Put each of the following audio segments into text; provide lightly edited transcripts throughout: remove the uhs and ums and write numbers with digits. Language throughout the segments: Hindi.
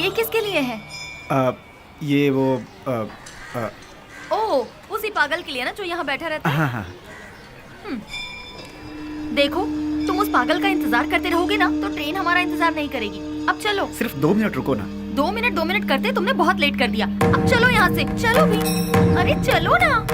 ये किसके लिए है? ये वो ओह, उसी पागल के लिए ना जो यहाँ बैठा रहता है। हाँ हाँ। देखो, तुम उस पागल का इंतजार करते रहोगे ना तो ट्रेन हमारा इंतजार नहीं करेगी। अब चलो। सिर्फ 2 मिनट रुको ना। 2 मिनट करते तुमने बहुत लेट कर दिया। अब चलो यहाँ से, चलो भी। अरे चलो ना।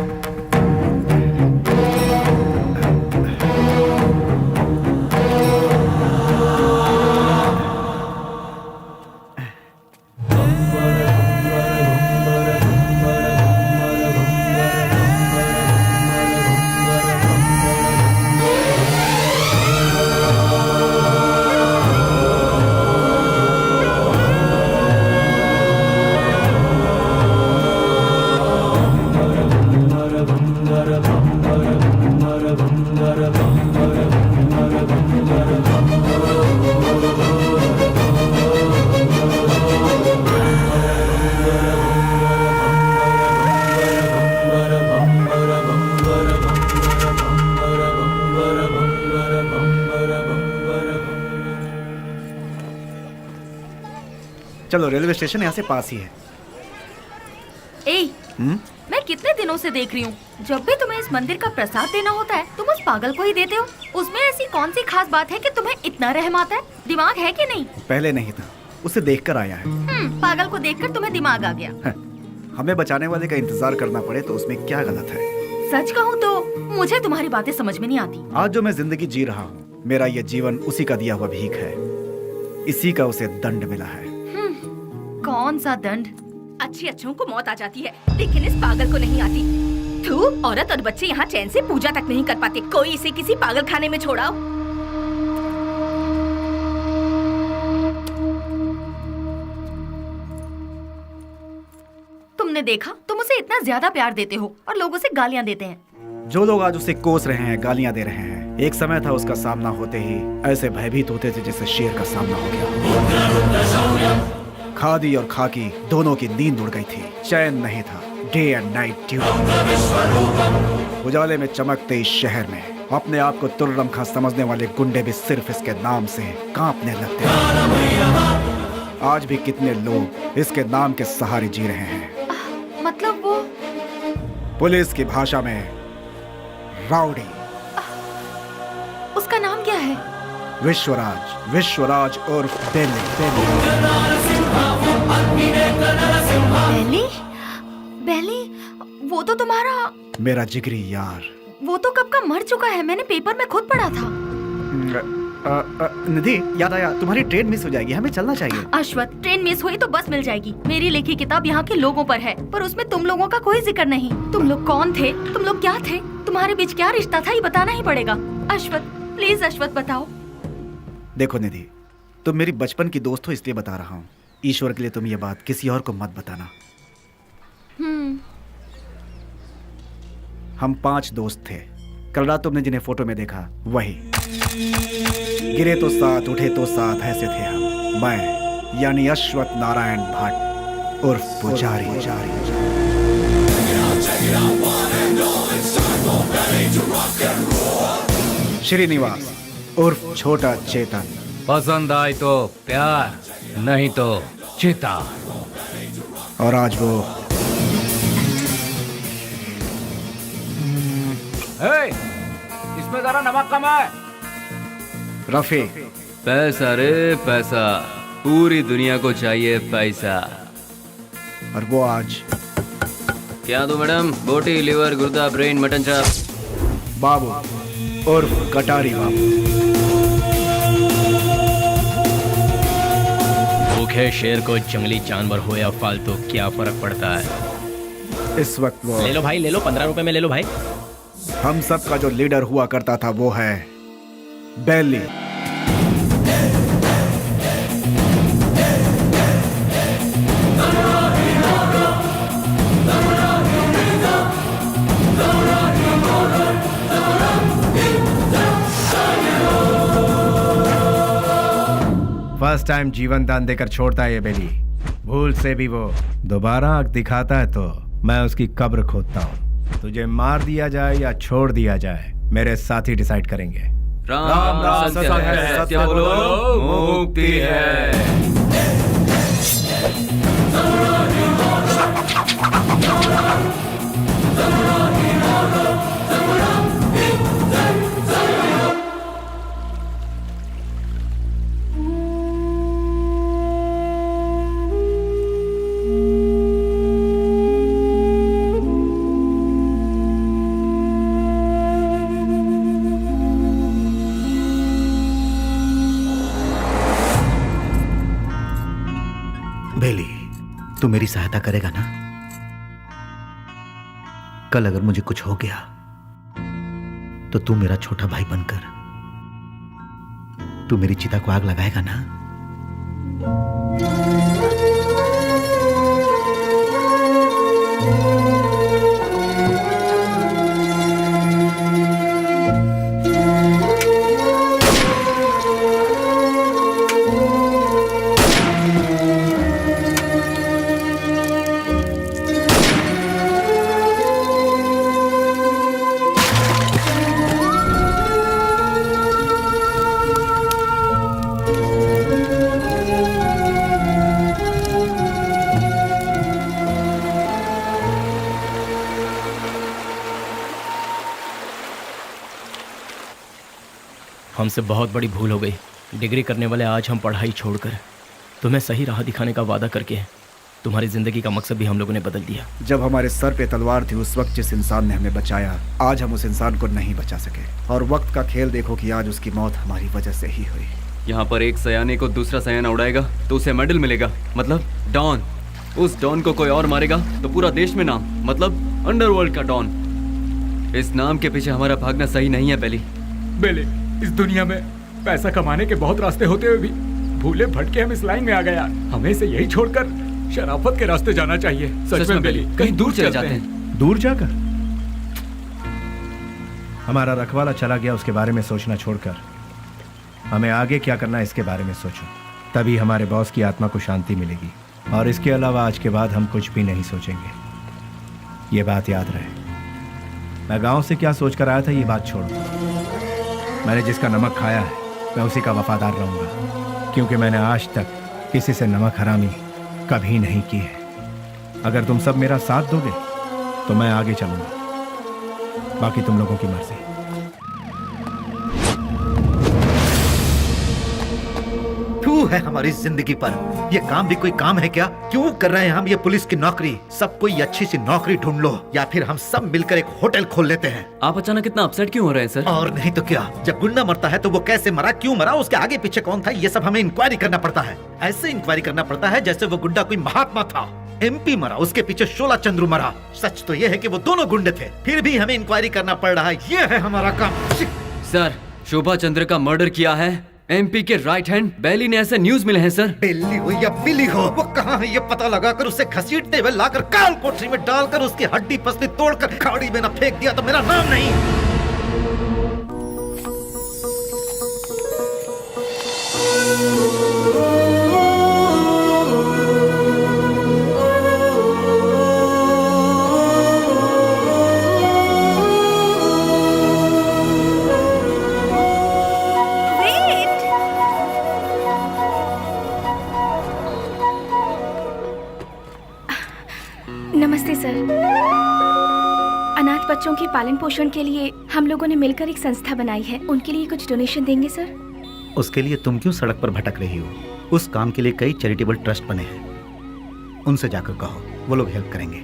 चलो, रेलवे स्टेशन यहाँ से पास ही है। मैं कितने दिनों से देख रही हूँ, जब भी तुम्हें इस मंदिर का प्रसाद देना होता है तुम उस पागल को ही देते हो। उसमें ऐसी कौन सी खास बात है कि तुम्हें इतना रहम आता है? दिमाग है कि नहीं? पहले नहीं था, उसे देखकर आया है। पागल को देखकर तुम्हें दिमाग आ गया। हमें बचाने वाले का इंतजार करना पड़े तो उसमें क्या गलत है? सच कहूँ तो मुझे तुम्हारी बातें समझ में नहीं आती। आज जो मैं जिंदगी जी रहा हूँ, मेरा ये जीवन उसी का दिया हुआ भीख है। इसी का उसे दंड मिला है। कौन सा दंड? अच्छी अच्छों को मौत आ जाती है, लेकिन इस पागल को नहीं आती। थू, औरत और बच्चे यहाँ चैन से पूजा तक नहीं कर पाते। कोई इसे किसी पागल खाने में छोड़ाओ। तुमने देखा, तुम उसे इतना ज्यादा प्यार देते हो और लोग उसे गालियाँ देते हैं। जो लोग आज उसे कोस रहे हैं, गालियाँ दे रहे हैं, एक समय था उसका सामना होते ही ऐसे भयभीत होते थे जैसे शेर का सामना हो गया। खादी और खाकी दोनों की नींद उड़ गई थी, चैन नहीं था। Day and night duty. उजाले में चमकते इस शहर में अपने आप को तुर्रम खां समझने वाले गुंडे भी सिर्फ इसके नाम से कांपने लगते हैं। आज भी कितने लोग इसके नाम के सहारे जी रहे हैं। मतलब वो पुलिस की भाषा में राउडी। उसका नाम क्या है? विश्वराज। विश्वराज उर्फ बेली। बेली? बेली? वो तो तुम्हारा मेरा जिगरी यार। वो तो कब का मर चुका है, मैंने पेपर में खुद पढ़ा था। निधि, याद आया, तुम्हारी ट्रेन मिस हो जाएगी, हमें चलना चाहिए। अश्वथ, ट्रेन मिस हुई तो बस मिल जाएगी। मेरी लिखी किताब यहाँ के लोगों पर है, पर उसमें तुम लोगों का कोई जिक्र नहीं। तुम लोग कौन थे? तुम लोग क्या थे? तुम्हारे बीच क्या रिश्ता था? ये बताना ही पड़ेगा। अश्वथ, प्लीज अश्वथ बताओ। देखो निधि, तुम मेरी बचपन की दोस्त हो इसलिए बता रहा हूँ। ईश्वर के लिए तुम ये बात किसी और को मत बताना। हम 5 दोस्त थे। कल रात तुमने जिन्हें फोटो में देखा वही। गिरे तो साथ, उठे तो साथ, ऐसे थे हम। मैं यानी अश्वथ नारायण भट्ट उर्फ पुजारी। श्रीनिवास उर्फ छोटा चेतन। पसंद आए तो प्यार, नहीं तो चिता। और आज वो इसमें जरा नमक कम है। रफी। पैसा रे पैसा, पूरी दुनिया को चाहिए पैसा। और वो आज क्या दो मैडम? बोटी, लिवर, गुर्दा, ब्रेन, मटन चाप। बाबू उर्फ कटारी बाबू। भूखे शेर को जंगली जानवर हो या फालतू क्या फर्क पड़ता है। इस वक्त वो ले लो भाई, ले लो, 15 रुपए में ले लो भाई। हम सब का जो लीडर हुआ करता था वो है बेली। फर्स्ट टाइम जीवन दान देकर छोड़ता है ये बेली। भूल से भी वो दोबारा आंख दिखाता है तो मैं उसकी कब्र खोदता हूँ। तुझे मार दिया जाए या छोड़ दिया जाए, मेरे साथी डिसाइड करेंगे। राम राम सत्य है, सत्य बोलो मुक्ति है। बेली, तू मेरी सहायता करेगा ना? कल अगर मुझे कुछ हो गया तो तू मेरा छोटा भाई बनकर तू मेरी चिता को आग लगाएगा ना? हमसे बहुत बड़ी भूल हो गई। डिग्री करने वाले आज हम पढ़ाई छोड़कर तुम्हें सही राह दिखाने का वादा करके तुम्हारी जिंदगी का मकसद भी हम लोगों ने बदल दिया। जब हमारे सर पे तलवार थी उस वक्त जिस इंसान ने हमें बचाया, आज हम उस इंसान को नहीं बचा सके। और वक्त का खेल देखो कि आज उसकी मौत हमारी वजह से ही हुई। यहाँ पर एक सयाने को दूसरा सयाना उड़ाएगा तो उसे मेडल मिलेगा, मतलब डॉन। उस डॉन को कोई और मारेगा तो पूरा देश में नाम, मतलब अंडरवर्ल्ड का डॉन। इस नाम के पीछे हमारा भागना सही नहीं है बेली। बेले, इस दुनिया में पैसा कमाने के बहुत रास्ते होते हुए भी भूले भटके हम इस लाइन में आ गए यार। हमें इसे यही छोड़कर शराफत के रास्ते जाना चाहिए। सच में बेली, कहीं दूर चले जाते हैं। दूर जाकर हमारा रखवाला चला गया, उसके बारे में सोचना छोड़कर हमें आगे क्या करना है इसके बारे में सोचो। तभी हमारे बॉस की आत्मा को शांति मिलेगी। और इसके अलावा आज के बाद हम कुछ भी नहीं सोचेंगे। ये बात याद रहे। मैं गांव से क्या सोचकर आया था ये बात छोड़ो। मैंने जिसका नमक खाया है मैं उसी का वफादार रहूंगा, क्योंकि मैंने आज तक किसी से नमक हरामी कभी नहीं की है। अगर तुम सब मेरा साथ दोगे तो मैं आगे चलूंगा, बाकी तुम लोगों की मर्जी। तू है हमारी जिंदगी पर। ये काम भी कोई काम है क्या? क्यों कर रहे हैं हम ये पुलिस की नौकरी? सब कोई अच्छी सी नौकरी ढूंढ लो या फिर हम सब मिलकर एक होटल खोल लेते हैं। आप अचानक इतना अपसेट क्यों हो रहे हैं सर? और नहीं तो क्या, जब गुंडा मरता है तो वो कैसे मरा, क्यों मरा, उसके आगे पीछे कौन था, ये सब हमें इंक्वायरी करना पड़ता है। ऐसे इंक्वायरी करना पड़ता है जैसे वो गुंडा कोई महात्मा था। MP मरा, उसके पीछे शोला चंद्रू मरा। सच तो ये है कि वो दोनों गुंडे थे, फिर भी हमें इंक्वायरी करना पड़ रहा है। ये है हमारा काम। सर, शोभा चंद्र का मर्डर किया है MP के राइट हैंड बेली ने, ऐसे न्यूज मिले हैं सर। बेली हो या बिली हो, वो कहाँ है ये पता लगाकर उसे घसीटते हुए लाकर काल कोठरी में डालकर उसकी हड्डी पसली तोड़कर खाड़ी में न फेंक दिया तो मेरा नाम नहीं। नमस्ते सर। अनाथ बच्चों के पालन पोषण के लिए हम लोगों ने मिलकर एक संस्था बनाई है। उनके लिए कुछ डोनेशन देंगे सर? उसके लिए तुम क्यों सड़क पर भटक रही हो? उस काम के लिए कई चैरिटेबल ट्रस्ट बने हैं, उनसे जाकर कहो, वो लोग हेल्प करेंगे।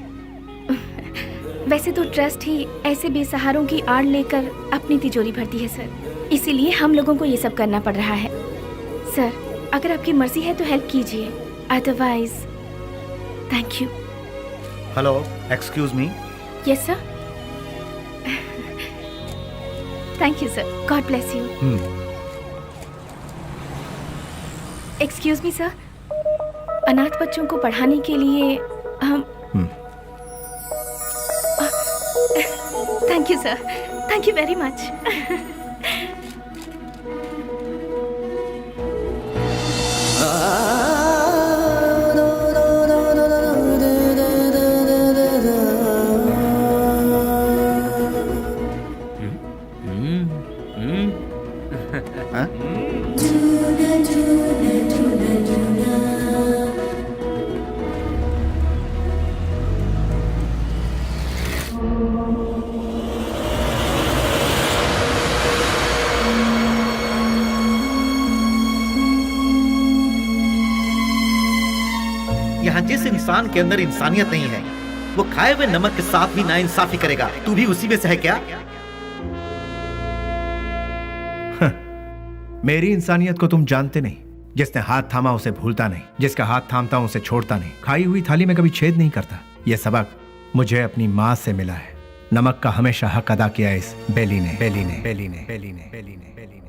वैसे तो ट्रस्ट ही ऐसे बेसहारों की आड़ लेकर अपनी तिजोरी भरती है सर, इसीलिए हम लोगों को ये सब करना पड़ रहा है। सर, अगर आपकी मर्जी है तो हेल्प कीजिए, otherwise thank you. Hello, excuse me. Yes sir. Thank you sir, God bless you. Excuse me sir, अनाथ बच्चों को पढ़ाने के लिए हम thank you sir, thank you very much. यहाँ जिस इंसान के अंदर इंसानियत नहीं है वो खाए हुए नमक के साथ भी नाइंसाफी करेगा। तू भी उसी में से है क्या? मेरी इंसानियत को तुम जानते नहीं, जिसने हाथ थामा उसे भूलता नहीं, जिसका हाथ थामता हूं उसे छोड़ता नहीं, खाई हुई थाली में कभी छेद नहीं करता। यह सबक मुझे अपनी माँ से मिला है। नमक का हमेशा हक अदा किया इस बेली ने, बेली ने, बेली ने, बेली ने, बेली ने, बेली ने।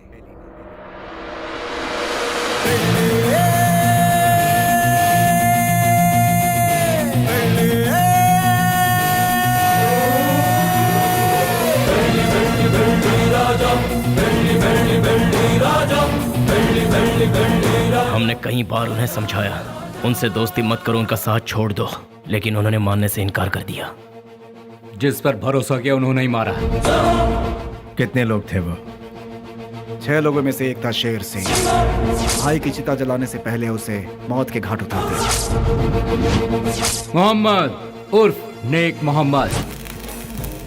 हमने कई बार उन्हें समझाया, उनसे दोस्ती मत करो, उनका साथ छोड़ दो, लेकिन उन्होंने मानने से इनकार कर दिया। जिस पर भरोसा किया उन्होंने ही मारा। कितने लोग थे वो? 6 लोगों में से एक था शेर सिंह। भाई की चिता जलाने से पहले उसे मौत के घाट उतारते। मोहम्मद उर्फ नेक मोहम्मद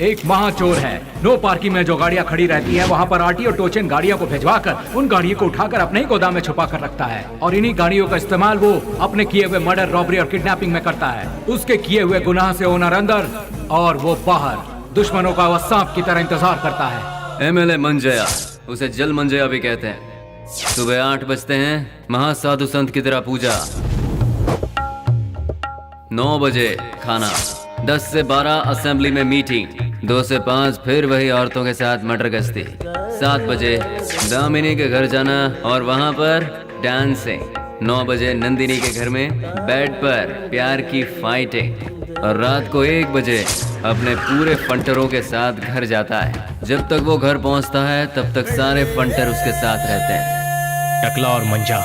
एक महाचोर है। नो पार्किंग में जो गाड़ियां खड़ी रहती हैं वहां पर आरटी और टोचन गाड़ियों को भिजवाकर उन गाड़ियों को उठाकर अपने ही गोदाम में छुपा कर रखता है और इन्हीं गाड़ियों का इस्तेमाल वो अपने किए हुए मर्डर, रॉबरी और किडनैपिंग में करता है। उसके किए हुए गुनाह से ओनर अंदर और वो बाहर, दुश्मनों का वह सांप की तरह इंतजार करता है। MLA मंजया, उसे जल मंजया भी कहते हैं। सुबह 8 बजते हैं, महासाधु संत की तरह पूजा। 9 बजे खाना, 10 से 12 असेंबली में मीटिंग, 2 से 5 फिर वही औरतों के साथ मटर गश्ती, 7 बजे दामिनी के घर जाना और वहां पर डांसिंग, 9 बजे नंदिनी के घर में बेड पर प्यार की फाइटिंग और रात को 1 बजे अपने पूरे फंटरों के साथ घर जाता है। जब तक वो घर पहुंचता है तब तक सारे फंटर उसके साथ रहते हैं। टकला और मंजा,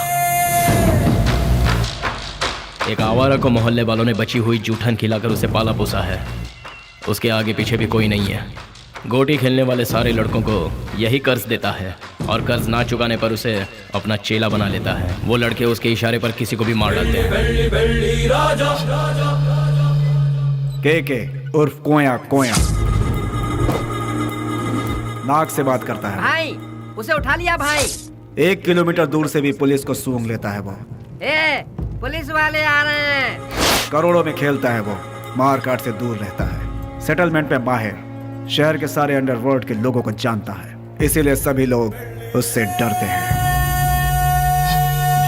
एक आवारा को मोहल्ले वालों ने बची हुई जूठन खिलाकर उसे पाला पोसा है। उसके आगे पीछे भी कोई नहीं है। गोटी खेलने वाले सारे लड़कों को यही कर्ज देता है और कर्ज ना चुकाने पर उसे अपना चेला बना लेता है। वो लड़के उसके इशारे पर किसी को भी मार डालते हैं। के उर्फ कोया कोया नाक से बात करता है। भाई उसे उठा लिया भाई। 1 किलोमीटर दूर से भी पुलिस को सूंघ लेता है वो। पुलिस वाले आ रहे हैं। करोड़ों में खेलता है वो, मार काट से दूर रहता है, सेटलमेंट पे माहिर, शहर के सारे अंडरवर्ल्ड के लोगों को जानता है, इसीलिए सभी लोग उससे डरते हैं।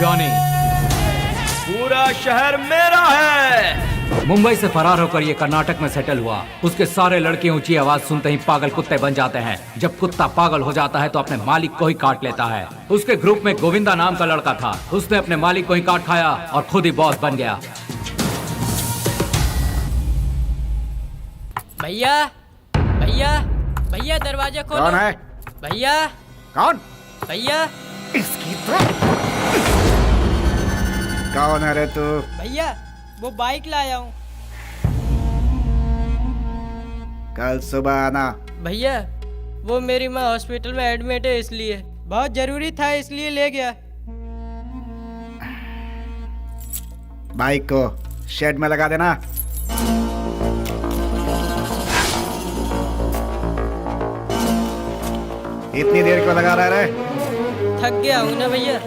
जॉनी, पूरा शहर मेरा है। मुंबई से फरार होकर ये कर्नाटक में सेटल हुआ। उसके सारे लड़के ऊंची आवाज सुनते ही पागल कुत्ते बन जाते हैं। जब कुत्ता पागल हो जाता है तो अपने मालिक को ही काट लेता है। उसके ग्रुप में गोविंदा नाम का लड़का था। उसने अपने मालिक को ही काट खाया और खुद ही बॉस बन गया। भैया भैया भैया दरवाजा खोलो। कौन है? भैया कौन? भैया इसकी तो कौन है रे तू? भैया वो बाइक लाया हूँ। कल सुबह आना। भैया वो मेरी माँ हॉस्पिटल में एडमिट है, इसलिए बहुत जरूरी था, इसलिए ले गया। बाइक को शेड में लगा देना। इतनी देर क्यों लगा रहा है? थक गया हूँ ना भैया।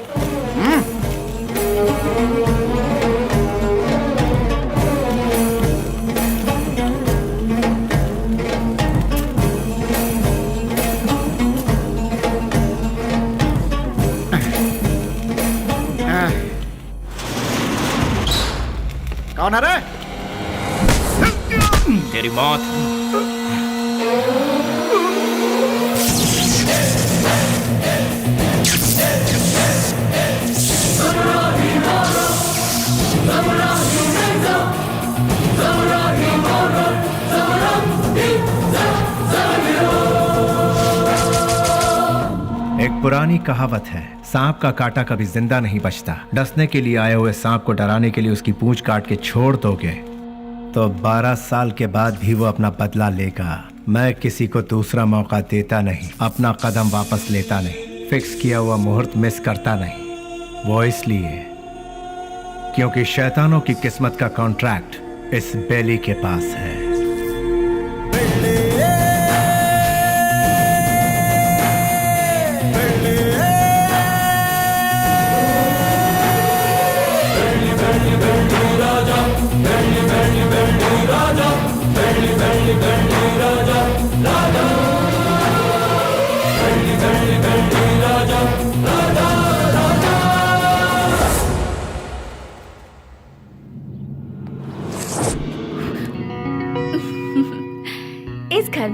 कौन है रे? तेरी मौत। एक पुरानी कहावत है, सांप का काटा कभी जिंदा नहीं बचता। डसने के लिए आए हुए सांप को डराने के लिए उसकी पूंछ काट के छोड़ दोगे तो 12 साल के बाद भी वो अपना बदला लेगा। मैं किसी को दूसरा मौका देता नहीं, अपना कदम वापस लेता नहीं, फिक्स किया हुआ मुहूर्त मिस करता नहीं। वो इसलिए क्योंकि शैतानों की किस्मत का कॉन्ट्रैक्ट इस बेली के पास है।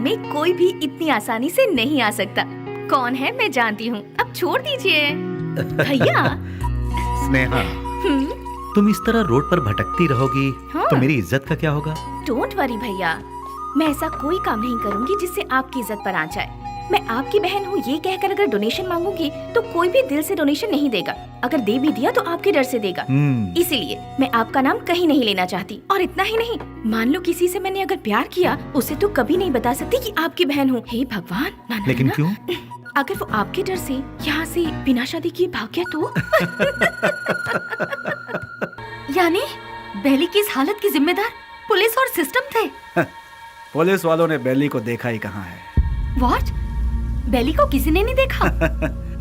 में कोई भी इतनी आसानी से नहीं आ सकता। कौन है मैं जानती हूँ, अब छोड़ दीजिए। भैया। स्नेहा, तुम इस तरह रोड पर भटकती रहोगी हाँ। तो मेरी इज्जत का क्या होगा? डोंट वरी भैया, मैं ऐसा कोई काम नहीं करूँगी जिससे आपकी इज्जत पर आ जाए। मैं आपकी बहन हूँ ये कहकर अगर डोनेशन मांगूंगी तो कोई भी दिल से डोनेशन नहीं देगा। अगर दे भी दिया तो आपके डर से देगा। इसीलिए मैं आपका नाम कहीं नहीं लेना चाहती। और इतना ही नहीं, मान लो किसी से मैंने अगर प्यार किया, उसे तो कभी नहीं बता सकती कि आपकी बहन हूँ। हे भगवान, ना, ना, लेकिन ना। क्यों? अगर वो आपके डर से यहाँ से बिना शादी किए भाग गया तो? यानी बेली की इस हालत की जिम्मेदार पुलिस और सिस्टम थे। पुलिस वालों ने बेली को देखा ही कहाँ है। व्हाट? बेली को किसी ने नहीं देखा?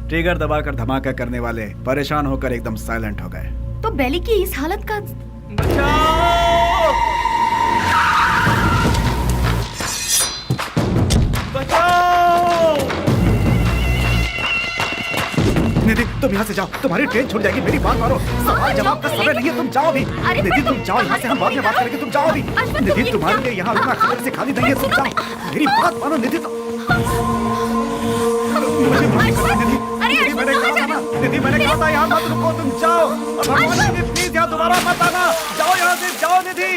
ट्रिगर दबाकर धमाका करने वाले परेशान होकर एकदम साइलेंट हो गए। तो बेली की इस हालत का निधि, तुम यहाँ से जाओ, तुम्हारी ट्रेन छूट जाएगी। मेरी बात मानो, सवाल जवाब का समय नहीं है, तुम जाओ अभी। निधि तुम जाओ यहाँ से, हम बाद में बात करेंगे, तुम जाओ अभी। निधि तुम्हारे लिए यहाँ रुकना खबर से खाली नहीं है, तुम जाओ। मेरी बात मानो निधि। मुझे माफ करो निधि, निधि मैंने कहा था ना, निधि मैंने कहा था यहाँ मत रुको, तुम जाओ। भगवान निधि प्लीज यहाँ दोबारा मत आना, जाओ यहाँ से, जाओ निधि।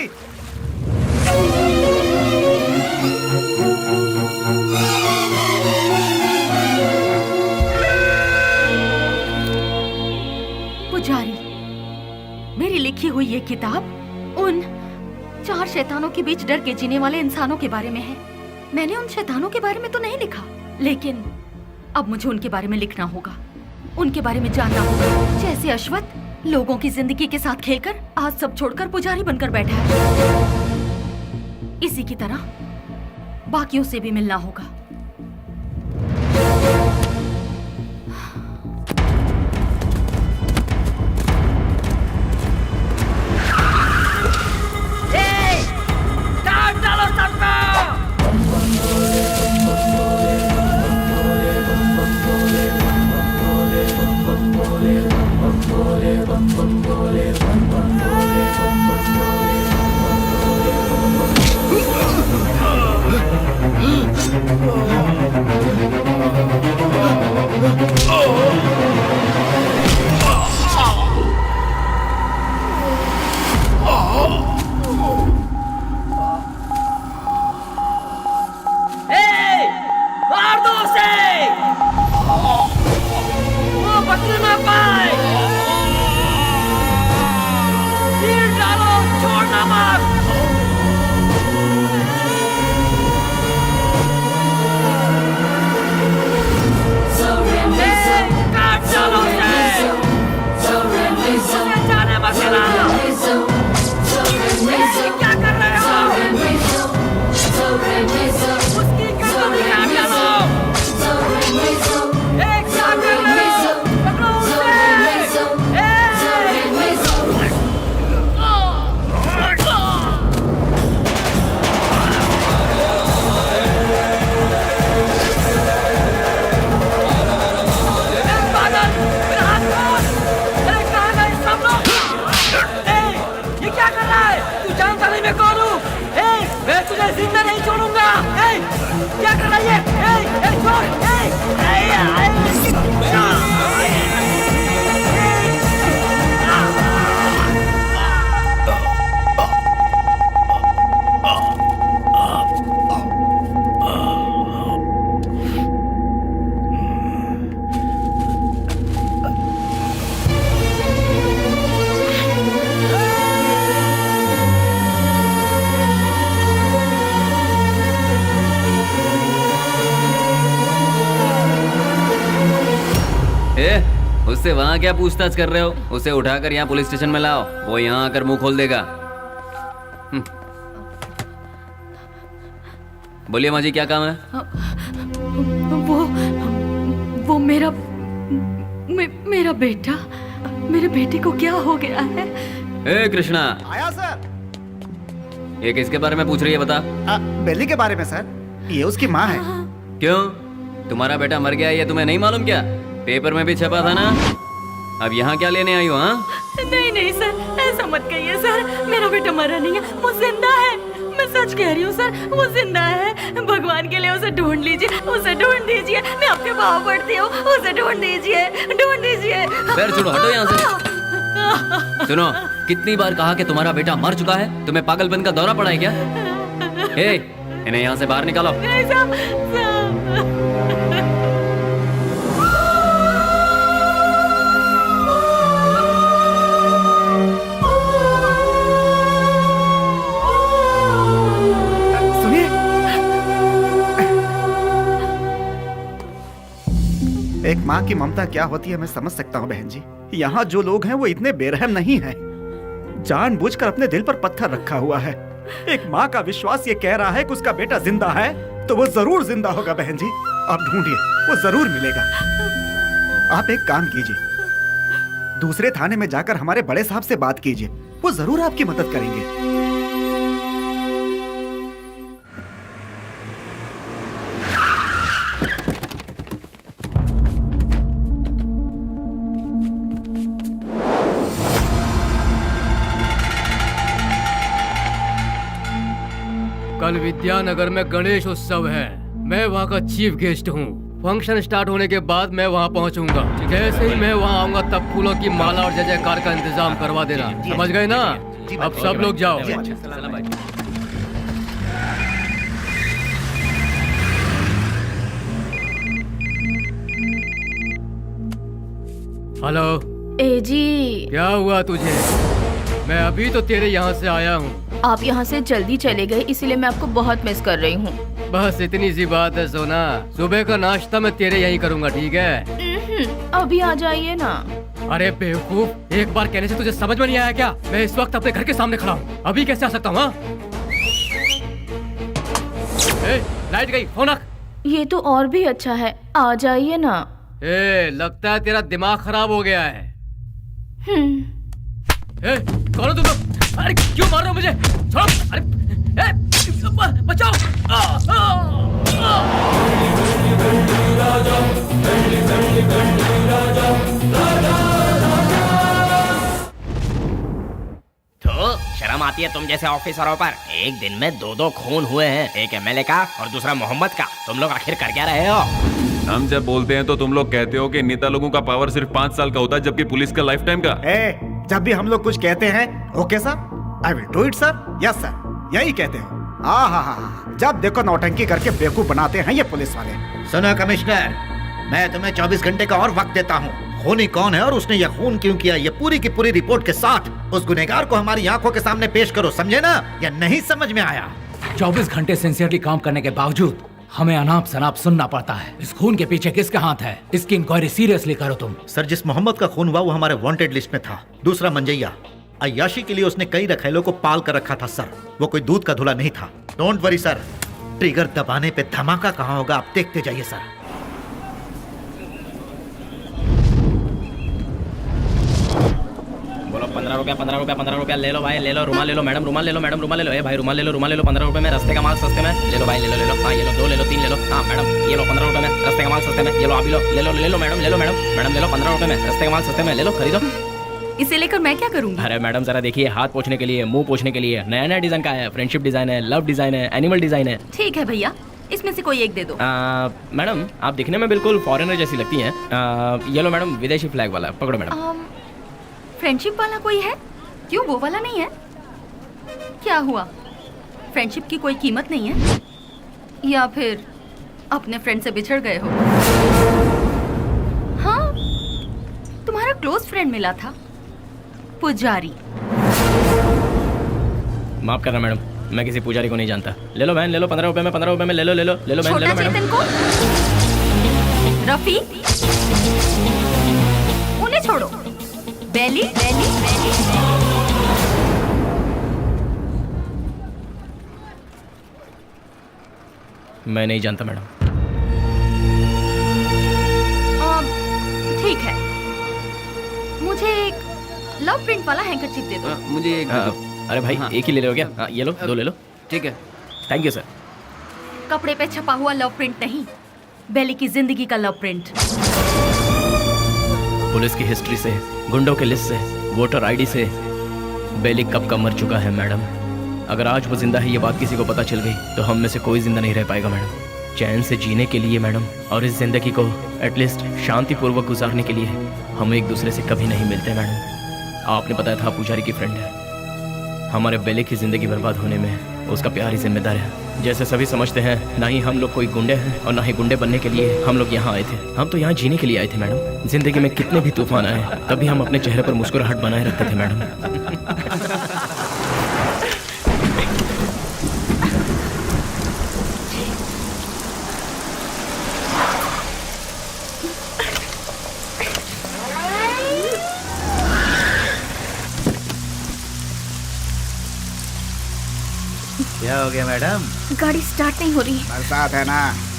पुजारी, मेरी लिखी हुई ये किताब उन 4 शैतानों के बीच डर के जीने वाले इंसानों के बारे में है। मैंने उन शैतानों के बारे में तो नहीं लिखा, लेकिन अब मुझे उनके बारे में लिखना होगा, उनके बारे में जानना होगा। जैसे अश्वत्थ लोगों की जिंदगी के साथ खेलकर आज सब छोड़कर पुजारी बनकर बैठा है, इसी की तरह बाकियों से भी मिलना होगा। उससे वहाँ क्या पूछताछ कर रहे हो? उसे उठाकर यहाँ पुलिस स्टेशन में लाओ, वो यहाँ आकर मुंह खोल देगा। बोलिए माँ जी, क्या काम है? वो मेरा बेटा, मेरे बेटे को क्या हो गया है? ए कृष्णा, आया सर। ये किसके बारे में पूछ रही है बता? बेली के बारे में सर, ये उसकी माँ है। क्यों, तुम्हारा बेटा मर गया ये तुम्हें नहीं मालूम क्या? पेपर में भी छपा था ना। अब यहाँ क्या लेने आई हो? हाँ नहीं नहीं सर, ऐसा मत कहिए सर, मेरा बेटा मरा नहीं है, वो जिंदा है, मैं सच कह रही हूँ सर, वो जिंदा है। भगवान के लिए उसे ढूंढ लीजिए, उसे ढूंढ दीजिए। मैं आपके पाँव पड़ती हूँ, उसे ढूंढ दीजिए, ढूंढ दीजिए। पैर छोड़ो, हटो यहाँ से। सुनो, कितनी बार कहा कि तुम्हारा बेटा मर चुका है? तुम्हें पागलपन का दौरा पड़ा है क्या? इन्हें यहाँ से बाहर निकालो। सुनिए, एक माँ की ममता क्या होती है मैं समझ सकता हूँ बहन जी। यहाँ जो लोग हैं वो इतने बेरहम नहीं हैं। जानबूझकर अपने दिल पर पत्थर रखा हुआ है। एक माँ का विश्वास ये कह रहा है कि उसका बेटा जिंदा है, तो वो जरूर जिंदा होगा बहन जी। आप ढूंढिए, वो जरूर मिलेगा। आप एक काम कीजिए, दूसरे थाने में जाकर हमारे बड़े साहब से बात कीजिए, वो जरूर आपकी मदद करेंगे। कल विद्यानगर में गणेश उत्सव है। मैं वहाँ का चीफ गेस्ट हूँ। फंक्शन स्टार्ट होने के बाद मैं वहाँ पहुँचूंगा। जैसे ही मैं वहाँ आऊंगा तब फूलों की माला और जय जयकार का इंतजाम करवा देना। समझ गए ना? अब सब लोग जाओ। हेलो। ए जी, क्या हुआ तुझे? मैं अभी तो तेरे यहाँ से आया हूँ। आप यहाँ से जल्दी चले गए, इसीलिए मैं आपको बहुत मिस कर रही हूँ। बस इतनी सी बात है सोना। सुबह का नाश्ता मैं तेरे यहीं करूँगा, ठीक है? अभी आ जाइए ना। अरे बेवकूफ, एक बार कहने से तुझे समझ में नहीं आया क्या? मैं इस वक्त अपने घर के सामने खड़ा हूँ, अभी कैसे आ सकता हूँ? लाइट गई, फोन रख। ये तो और भी अच्छा है, आ जाइए ना। लगता है तेरा दिमाग खराब हो गया है। कौन हो तुम लोग? अरे क्यों मार रहे हो मुझे? छोड़ो! अरे बचाओ! तो शर्म आती है तुम जैसे ऑफिसरों पर? एक दिन में दो खून हुए हैं, एक एमएलए का और दूसरा मोहम्मद का। तुम लोग आखिर कर क्या रहे हो? हम जब बोलते हैं तो तुम लोग कहते हो कि नेता लोगों का पावर सिर्फ 5 साल का होता है, जबकि पुलिस का लाइफ टाइम का। जब भी हम लोग कुछ कहते हैं, okay sir, I will do it sir, yes sir, यही कहते हो। जब देखो नौटंकी करके बेवकूफ बनाते हैं ये पुलिस वाले। सुनो कमिश्नर, मैं तुम्हें 24 घंटे का और वक्त देता हूँ। खूनी कौन है और उसने यह खून क्यों किया, ये पूरी की पूरी रिपोर्ट के साथ उस गुनहगार को हमारी आंखों के सामने पेश करो, समझे ना? या नहीं समझ में आया? 24 घंटे सिंसियरली काम करने के बावजूद हमें अनाप शनाप सुनना पड़ता है। इस खून के पीछे किसका हाथ है? इसकी इंक्वायरी सीरियसली करो तुम। सर, जिस मोहम्मद का खून हुआ वो हमारे वांटेड लिस्ट में था। दूसरा मंजैया, अय्याशी के लिए उसने कई रखेलों को पाल कर रखा था सर। वो कोई दूध का धुला नहीं था। डोंट वरी सर, ट्रिगर दबाने पे धमाका कहाँ होगा आप देखते जाइए सर। बोलो 15 रुपया 15 रुपया 15 रुपया ले लो भाई, ले लो। रुमाल ले लो मैडम, रुमाल ले लो मैडम, रुमाल ले लो। ए भाई रुमाल ले लो, रुमाल ले लो। 15 रुपए में रास्ते का माल सस्ते में ले लो भाई, ले लो ले लो। हाँ ये लो, 2 ले लो, 3 ले लो। हाँ मैडम ये लो 15 रुपए में रास्ते का माल सस्ते में, ये लो आप भी लो, ले लो ले लो मैडम, ले लो मैडम, मैडम ले लो 15 रुपए में रास्ते का माल सस्ते में, ले लो खरीदो। इसे लेकर मैं क्या करूँगी? अरे मैडम जरा देखिए, हाथ पोछने के लिए, मुंह पोछने के लिए नया नया डिजाइन का है। फ्रेंडशिप डिजाइन है, लव डिजाइन है, एनिमल डिजाइन है। ठीक है भैया, इसमें से कोई एक दे दो। मैडम आप दिखने में बिल्कुल फॉरेनर जैसी लगती हैं। ये लो मैडम, विदेशी फ्लैग वाला, पकड़ो मैडम। फ्रेंडशिप वाला कोई है? क्यों वो वाला नहीं है? क्या हुआ, फ्रेंडशिप की कोई कीमत नहीं है? या फिर अपने फ्रेंड से बिछड़ गए हो? हाँ, तुम्हारा क्लोज फ्रेंड मिला था, पुजारी। माफ करना मैडम, मैं किसी पुजारी को नहीं जानता। ले लो बहन, ले लो 15 रुपए में, 15 रुपए में ले लो, ले लो ले लो बहन, ले लो मैडम। रफी, उन्हें छोड़ो। बेली बेली बेली। मैं नहीं जानता मैडम। ठीक है, मुझे एक लव प्रिंट वाला हैंकरचीफ दे दो। मुझे एक अरे भाई एक ही ले लो क्या? ये लो, 2 ले लो। ठीक है, थैंक यू सर। कपड़े पे छपा हुआ लव प्रिंट नहीं, बेली की जिंदगी का लव प्रिंट। पुलिस की हिस्ट्री से, गुंडों के लिस्ट से, वोटर आईडी से बेली कब का मर चुका है मैडम। अगर आज वो जिंदा है ये बात किसी को पता चल गई तो हम में से कोई जिंदा नहीं रह पाएगा मैडम। चैन से जीने के लिए मैडम, और इस जिंदगी को एटलीस्ट शांतिपूर्वक गुजारने के लिए हम एक दूसरे से कभी नहीं मिलते मैडम। आपने बताया था पुजारी की फ्रेंड है। हमारे बेले की जिंदगी बर्बाद होने में उसका प्यार ही जिम्मेदार है। जैसे सभी समझते हैं, ना ही हम लोग कोई गुंडे हैं और ना ही गुंडे बनने के लिए हम लोग यहाँ आए थे। हम तो यहाँ जीने के लिए आए थे मैडम। जिंदगी में कितने भी तूफान आए तभी हम अपने चेहरे पर मुस्कुराहट बनाए रखते थे मैडम। क्या हो गया मैडम? गाड़ी स्टार्ट नहीं हो रही। बरसात है ना,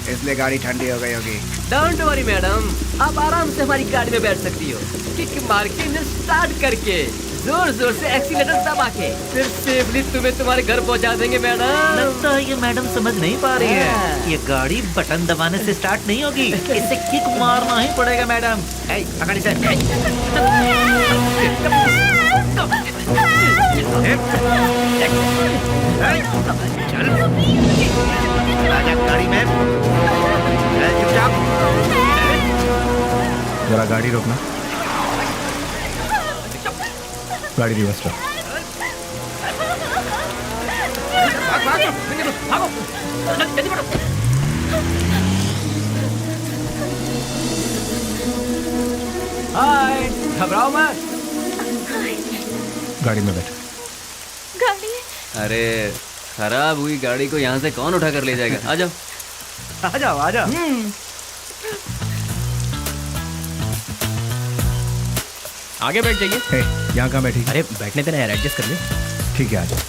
इसलिए गाड़ी ठंडी हो गई होगी। डोंट वरी मैडम, आप आराम से हमारी गाड़ी में बैठ सकती हो। किक मार के इंजन स्टार्ट करके जोर जोर से एक्सीलेटर दबा के फिर सेफली तुम्हें तुम्हारे घर पहुंचा देंगे मैडम। लगता है ये मैडम समझ नहीं पा रही है। ये गाड़ी बटन दबाने से स्टार्ट नहीं होगी, इसे किक मारना ही पड़ेगा मैडम। पकड़ इसे। चल गाड़ी में चुपचाप। जरा गाड़ी रोकना। गाड़ी रिवर्स कर। हाय, घबराओ मत। गाड़ी में बैठ। गाड़ी अरे खराब हुई गाड़ी को यहाँ से कौन उठा कर ले जाएगा? आ जाओ आ जाओ आ जाओ। आगे बैठ जाइए। यहाँ कहाँ बैठी? अरे बैठने देना यार, एडजस्ट कर ले। ठीक है, आ जाओ।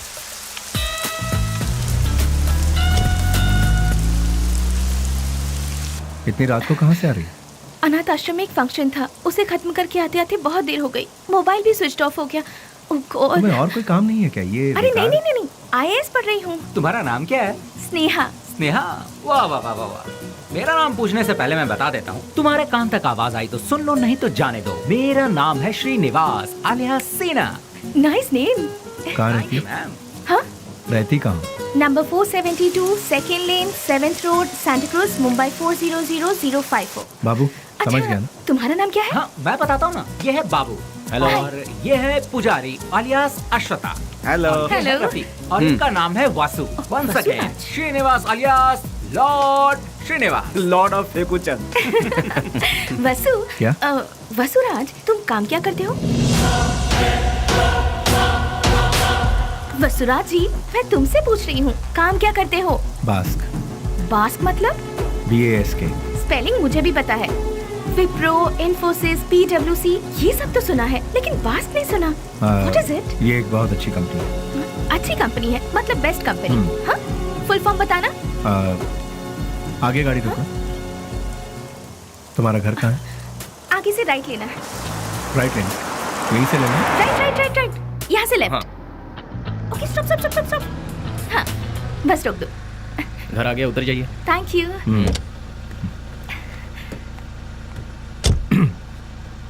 इतनी रात को कहाँ से आ रही? अनाथ आश्रम में एक फंक्शन था, उसे खत्म करके आते आते बहुत देर हो गई। मोबाइल भी स्विच ऑफ हो गया। ओह गॉड। तुम्हें और कोई काम नहीं है क्या? ये अरे नहीं नहीं नहीं, IAS पढ़ रही हूँ। तुम्हारा नाम क्या है? स्नेहा। स्नेहा, वाह वाह वाह वाह वाह। मेरा नाम पूछने से पहले मैं बता देता हूँ, तुम्हारे कान तक आवाज आई तो सुन लो, नहीं तो जाने दो। मेरा नाम है श्रीनिवास आलिया सेना। Nice name. कहाँ रहती है? हाँ? रहती कहाँ? नंबर 472 सेकेंड लेन 7th road Santa cruise Mumbai 400054। बाबू समझ गया ना? तुम्हारा नाम क्या है? हाँ मैं बताता हूँ ना, ये है बाबू। हेलो। और ये है पुजारी आलियास अश्वता। हेलो। हेलो। और इनका नाम है Vasu. Once again Srinivas alias lord Srinivas, lord of Fekuchand. Vasu. क्या? वसुराज, तुम काम क्या करते हो? वसुराज जी, मैं तुमसे पूछ रही हूँ, काम क्या करते हो? बास्क। बास्क मतलब? BASK। स्पेलिंग मुझे भी पता है। विप्रो, इन्फोसिस, PwC, ये सब तो सुना है, लेकिन बास्क नहीं सुना। What is it? ये एक बहुत अच्छी कंपनी है। अच्छी कंपनी है मतलब बेस्ट कंपनी? हाँ? फुल फॉर्म बताना। आगे गाड़ी रोकना। तुम्हारा घर कहाँ है? आगे से राइट लेना है। राइट लेना। यहीं से लेना। राइट राइट राइट राइट, यहाँ से left. Okay stop stop stop stop. हाँ बस रोक दो। घर आ गया, उतर जाइए। Thank you.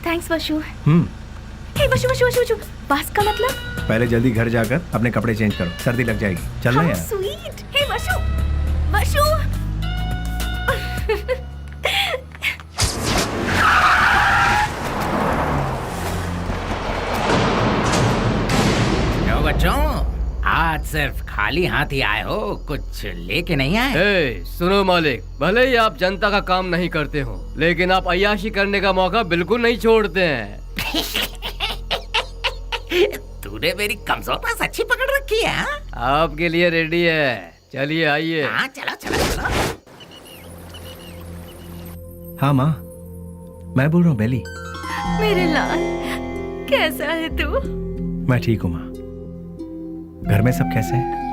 थैंक्स वशु। हे वशु वशु वशु वशु, बास का मतलब? पहले जल्दी घर जाकर अपने कपड़े चेंज करो, सर्दी लग जाएगी। चलना How यार। sweet। हे वशु वशु। क्यों बच्चों, आज सिर्फ खाली हाथ ही आए हो, कुछ लेके नहीं आए? सुनो मालिक, भले ही आप जनता का काम नहीं करते हो, लेकिन आप अय्याशी करने का मौका बिल्कुल नहीं छोड़ते हैं। तूने मेरी कमजोर पास अच्छी पकड़ रखी है। आपके लिए रेडी है, चलिए आइए। हाँ चलो चलो चलो। हाँ माँ, मैं बोल रहा हूँ बेली। मेरे लाल, कैसा है तू? मैं ठीक हूँ माँ। घर में सब कैसे हैं?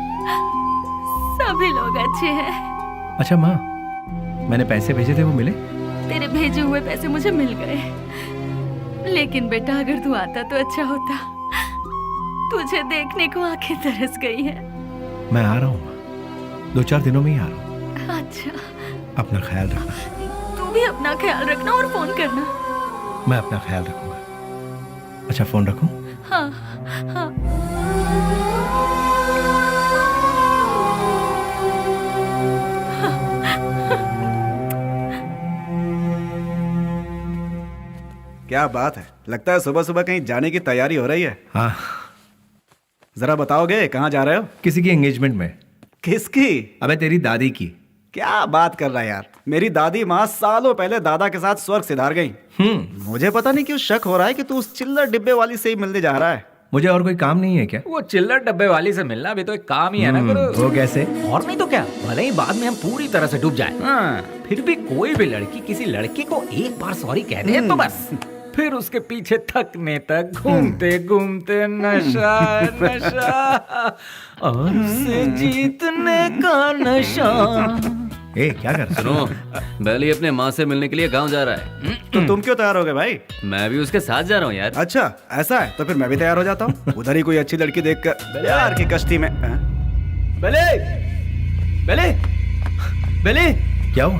सभी लोग अच्छे हैं। अच्छा माँ, मैंने पैसे भेजे थे, वो मिले? तेरे भेजे हुए पैसे मुझे मिल गए, लेकिन बेटा अगर तू आता तो अच्छा होता। तुझे देखने को आंखें तरस गई है। मैं आ रहा हूँ माँ, 2-4 दिनों में ही आ रहा हूँ। अच्छा, अपना ख्याल रखना। तू भी अपना ख्याल रखना और फोन करना। मैं अपना ख्याल रखूंगा। अच्छा फोन रखूं? हाँ हाँ। क्या बात है, लगता है सुबह सुबह कहीं जाने की तैयारी हो रही है। हाँ, जरा बताओगे कहाँ जा रहे हो? किसी की एंगेजमेंट में। किसकी? अबे तेरी दादी की। क्या बात कर रहा है यार, मेरी दादी माँ सालों पहले दादा के साथ स्वर्ग सिधार गई। मुझे पता नहीं क्यों शक हो रहा है कि तू उस चिल्लर डिब्बे वाली से ही मिलने जा रहा है। मुझे और कोई काम नहीं है क्या? वो चिल्लर डब्बे वाली से मिलना भी तो एक काम ही है ना गुरु। वो कैसे? और नहीं तो क्या, भले ही बाद में हम पूरी तरह से डूब जाए, फिर भी कोई भी लड़की किसी लड़के को एक बार सॉरी कह दे तो बस फिर उसके पीछे थकने तक घूमते घूमते नशा नशा और उसे जीतने का नशा। ए, क्या कर? सुनो, बेली अपने माँ से मिलने के लिए गांव जा रहा है। तो तुम क्यों तैयार हो गए भाई? मैं भी उसके साथ जा रहा हूँ यार। अच्छा ऐसा है, तो फिर मैं भी तैयार हो जाता हूँ। उधर ही कोई अच्छी लड़की देखकर प्यार की कश्ती में। बेले, बेले, बेले, क्या हुआ?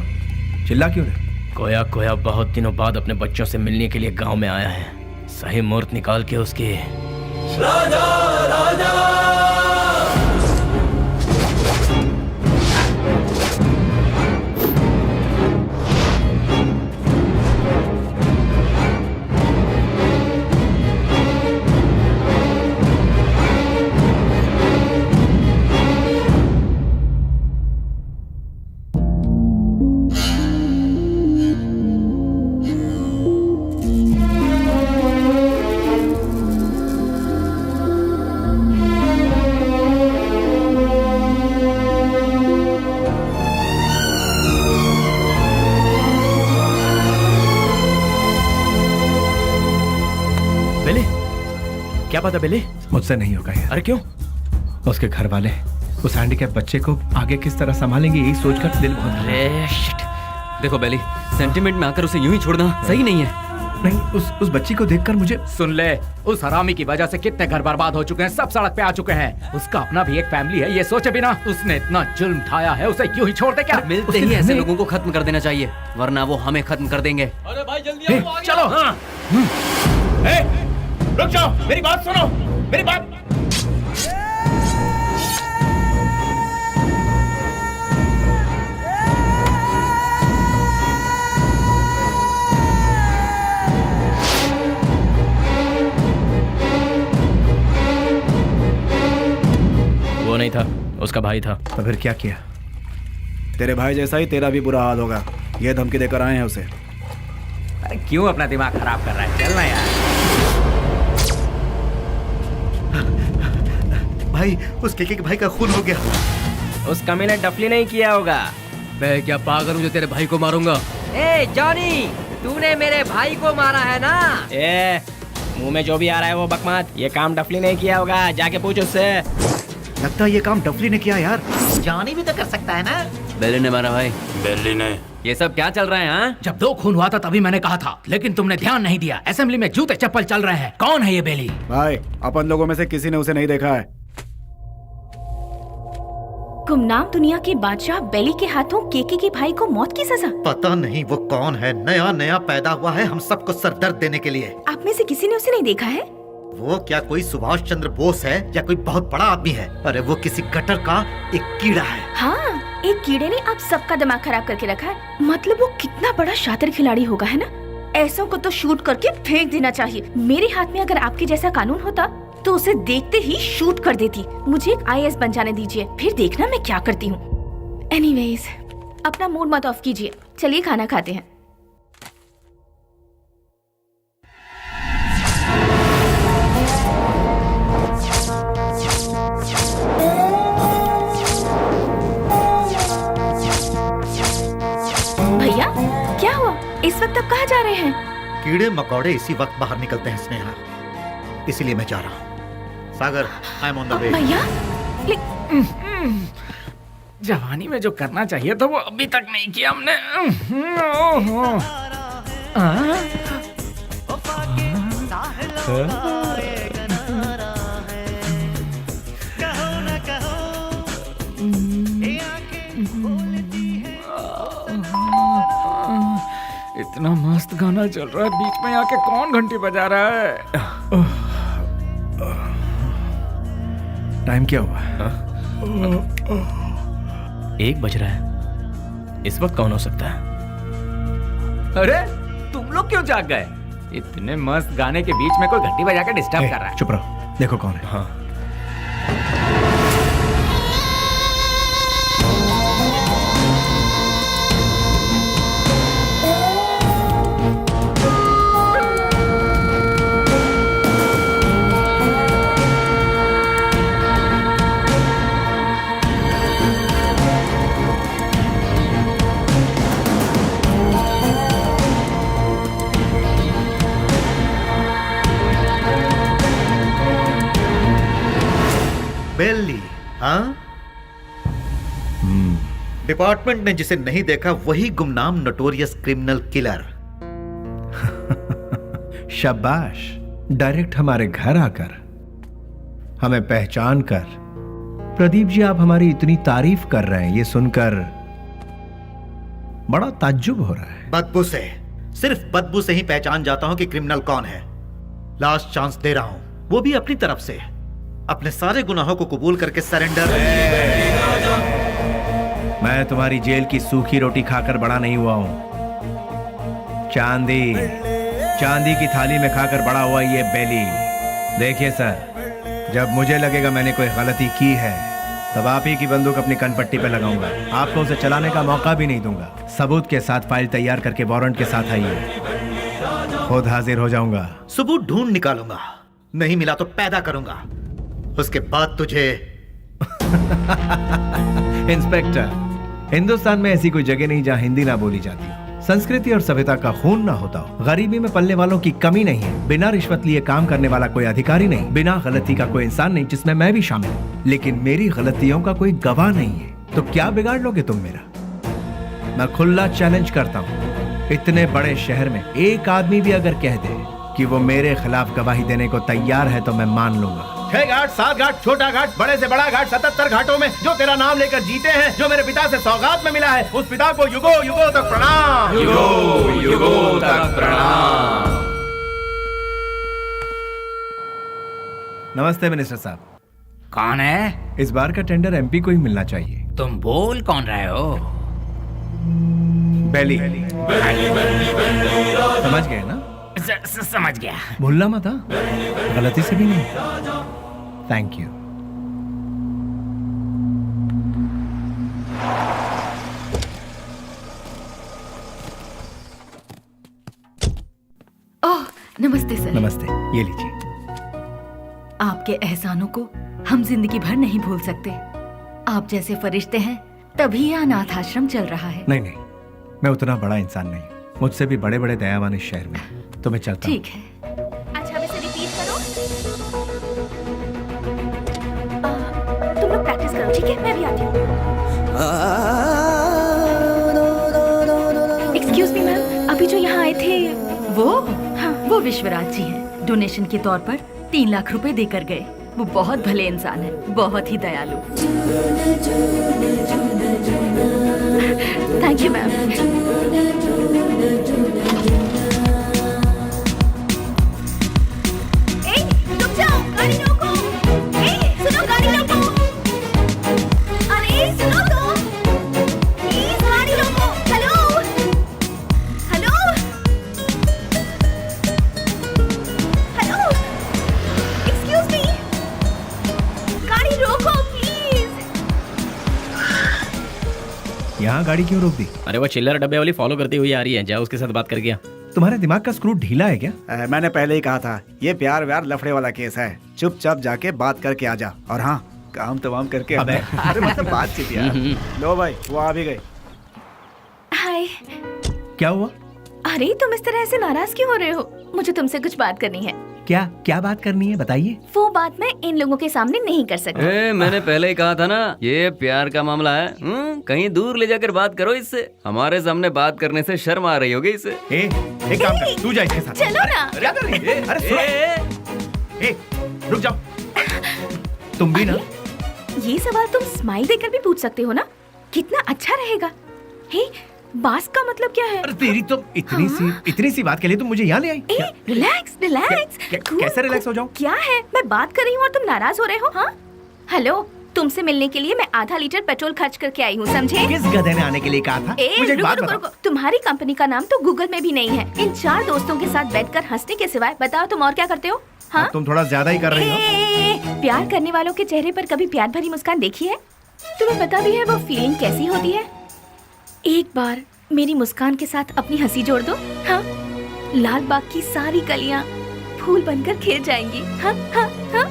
चिल्ला क्यों रहे? कोया कोया बहुत दिनों बाद अपने बच्चों से मिलने के लिए गांव में आया है। सही मुहूर्त निकाल के उसके राजा राजा क्या पता बेले? मुझसे नहीं होगा यार। अरे क्यों? उसके घर वाले उस हैंडीकैप बच्चे को आगे किस तरह संभालेंगे, यही सोचकर दिल बहुत। अरे शिट। देखो बेली, सेंटिमेंट में आकर उसे यूं ही छोड़ना सही नहीं है। नहीं, उस बच्ची को देखकर मुझे। सुन ले, उस हरामी की वजह से कितने घर बर्बाद हो चुके हैं, सब सड़क पे आ चुके हैं। उसका अपना भी एक फैमिली है, ये सोचे बिना उसने इतना जुल्म ढाया है, उसे क्यों ही छोड़ दे क्या? मिलते ही ऐसे लोगों को खत्म कर देना चाहिए, वरना वो हमें खत्म कर देंगे। अरे भाई जल्दी आओ, चलो। हाँ। रुक जाओ, मेरी बात सुनो, मेरी बात। वो नहीं था, उसका भाई था। तो फिर क्या किया? तेरे भाई जैसा ही तेरा भी बुरा हाल होगा, ये धमकी देकर आए हैं उसे। अरे क्यों अपना दिमाग खराब कर रहा है, चलना यार। भाई, उस केके के भाई का खून हो गया। उस कमीने डफली नहीं किया होगा। मैं क्या पागल हूँ जो तेरे भाई को मारूंगा? ए जॉनी, तूने मेरे भाई को मारा है ना? ए, मुंह में जो भी आ रहा है वो बकवास। ये काम डफली नहीं किया होगा, जाके पूछ उससे। लगता है ये काम डफली ने किया यार। जानी भी तो कर सकता है ना। बेली ने मारा भाई। बेली ने। ये सब क्या चल रहा है? हाँ, जब 2 खून हुआ था तभी मैंने कहा था, लेकिन तुमने ध्यान नहीं दिया। असेंबली में जूते चप्पल चल रहे हैं। कौन है ये बेली? भाई, अपन लोगों में से किसी ने उसे नहीं देखा है। गुमनाम दुनिया के बादशाह बेली के हाथों केके के भाई को मौत की सजा। पता नहीं वो कौन है, नया नया पैदा हुआ है हम सबको सरदर्द देने के लिए। आप में से किसी ने उसे नहीं देखा है? वो क्या कोई सुभाष चंद्र बोस है या कोई बहुत बड़ा आदमी है? अरे वो किसी गटर का एक कीड़ा है। हाँ, एक कीड़े ने आप सबका दिमाग खराब करके रखा है। मतलब वो कितना बड़ा शातिर खिलाड़ी होगा, है ना? ऐसों को तो शूट करके फेंक देना चाहिए। मेरे हाथ में अगर आपके जैसा कानून होता तो उसे देखते ही शूट कर देती। मुझे एक IAS बन जाने दीजिए, फिर देखना मैं क्या करती हूँ। एनीवेज, अपना मूड मत ऑफ कीजिए, चलिए खाना खाते हैं। भैया, क्या हुआ? इस वक्त आप कहाँ जा रहे हैं? कीड़े मकोड़े इसी वक्त बाहर निकलते हैं स्नेहा, इसीलिए मैं जा रहा हूँ। Sagar, I am on the way. भैया, जवानी में जो करना चाहिए था वो अभी तक नहीं किया हमने। इतना मस्त गाना चल रहा है, बीच में आके कौन घंटी बजा रहा है? टाइम क्या हुआ? 1 बज रहा है। इस वक्त कौन हो सकता है? अरे तुम लोग क्यों जाग गए? इतने मस्त गाने के बीच में कोई घंटी बजा के डिस्टर्ब कर रहा है। चुप रहो, देखो कौन है। हाँ बेली, हाँ? डिपार्टमेंट ने जिसे नहीं देखा वही गुमनाम नोटोरियस क्रिमिनल किलर। शाबाश, डायरेक्ट हमारे घर आकर हमें पहचान कर। प्रदीप जी, आप हमारी इतनी तारीफ कर रहे हैं, ये सुनकर बड़ा ताज्जुब हो रहा है। बदबू से, सिर्फ बदबू से ही पहचान जाता हूं कि क्रिमिनल कौन है। लास्ट चांस दे रहा हूं, वो भी अपनी तरफ से। अपने सारे गुनाहों को कबूल करके सरेंडर। मैं तुम्हारी जेल की सूखी रोटी खाकर बड़ा नहीं हुआ हूं। चांदी की थाली में खाकर बड़ा हुआ ये बेली। देखिए सर, जब मुझे लगेगा मैंने कोई गलती की है तब आप ही की बंदूक अपनी कनपट्टी पे लगाऊंगा। आपको उसे चलाने का मौका भी नहीं दूंगा। सबूत के साथ फाइल तैयार करके वारंट के साथ आइए, खुद हाजिर हो जाऊंगा। सबूत ढूंढ निकालूंगा, नहीं मिला तो पैदा करूंगा, उसके बाद तुझे। इंस्पेक्टर, हिंदुस्तान में ऐसी कोई जगह नहीं जहां हिंदी ना बोली जाती, संस्कृति और सभ्यता का खून ना होता हो। गरीबी में पलने वालों की कमी नहीं है। बिना रिश्वत लिए काम करने वाला कोई अधिकारी नहीं, बिना गलती का कोई इंसान नहीं, जिसमें मैं भी शामिल हूं। लेकिन मेरी गलतियों का कोई गवाह नहीं है, तो क्या बिगाड़ लोगे तुम मेरा? मैं खुला चैलेंज करता हूं, इतने बड़े शहर में एक आदमी भी अगर कह दे कि वो मेरे खिलाफ गवाही देने को तैयार है तो मैं मान लूंगा। 6 घाट, 7 घाट, छोटा घाट, बड़े से बड़ा घाट, 77 घाटों में जो तेरा नाम लेकर जीते हैं, जो मेरे पिता से सौगात में मिला है, उस पिता को युगो युगो तक प्रणाम। युगो युगो तक प्रणाम। नमस्ते मिनिस्टर साहब। कौन है? इस बार का टेंडर एमपी को ही मिलना चाहिए। तुम बोल कौन रहे हो? बेली। समझ गए ना? समझ गया। भूलना मत, हाँ? गलती से भी नहीं। Thank you. ओह, नमस्ते सर। नमस्ते, ये लीजिए। आपके एहसानों को हम जिंदगी भर नहीं भूल सकते। आप जैसे फरिश्ते हैं तभी यह अनाथ आश्रम चल रहा है। नहीं नहीं, मैं उतना बड़ा इंसान नहीं, मुझसे भी बड़े बड़े दयावान इस शहर में, तो मैं चलता हूं। ठीक है। अच्छा, अब इसे रिपीट करो। तुम लोग प्रैक्टिस करो, ठीक है? मैं भी आती हूँ। एक्सक्यूज मी मैम, अभी जो यहाँ आए थे वो? हाँ, वो विश्वराज जी हैं। डोनेशन के तौर पर 3 लाख रुपए देकर गए। वो बहुत भले इंसान है, बहुत ही दयालु। Thank you ma'am. यहाँ गाड़ी क्यों रोक दी? अरे वो चिल्लर डब्बे वाली फॉलो करती हुई आ रही है, जाओ उसके साथ बात करके आ। तुम्हारे दिमाग का स्क्रू ढीला है क्या? मैंने पहले ही कहा था, ये प्यार व्यार लफड़े वाला केस है। चुपचाप जाके बात करके आ जा, और हाँ, काम तमाम करके। अबे अरे मतलब बातचीत यार। लो भाई, वो आ भी गए। हाय। क्या हुआ? अरे तुम इस तरह से नाराज क्यों हो रहे हो? मुझे तुमसे कुछ बात करनी है। क्या बात करनी है, बताइए। वो बात मैं इन लोगों के सामने नहीं कर सकती। मैंने पहले ही कहा था ना, ये प्यार का मामला है। कहीं दूर ले जाकर बात करो इससे। हमारे सामने बात करने से शर्म आ रही होगी इसे। एक काम कर, तू जा इसके साथ। चलो ना। क्या कर रही है? अरे सुनो, रुक जाओ। तुम भी ना। ये सवाल तुम स्माइल देकर भी पूछ सकते हो ना? कितना अच्छा रहेगा। हे, बास का मतलब क्या है? अरे तेरी तो इतनी सी बात के लिए तुम मुझे यहाँ ले आई? रिलैक्स। कैसे रिलैक्स हो जाऊं? क्या है? मैं बात कर रही हूँ और तुम नाराज हो रहे हो? हाँ? हेलो, तुमसे मिलने के लिए मैं आधा लीटर पेट्रोल खर्च करके आई हूँ, समझे? किस गधे ने आने के लिए कहा था? मुझे एक बात बताओ। रुको। तुम्हारी कंपनी का नाम तो गूगल में भी नहीं है। इन 4 दोस्तों के साथ बैठकर हंसने के सिवाय बताओ तुम और क्या करते हो? हाँ, तुम थोड़ा ज्यादा ही कर रही हो। प्यार करने वालों के चेहरे पर कभी प्यार भरी मुस्कान देखी है? तुम्हें पता भी है वो फीलिंग कैसी होती है? एक बार मेरी मुस्कान के साथ अपनी हंसी जोड़ दो। हाँ, लाल बाग की सारी कलियां फूल बनकर खिल जाएंगी। हाँ हाँ हाँ।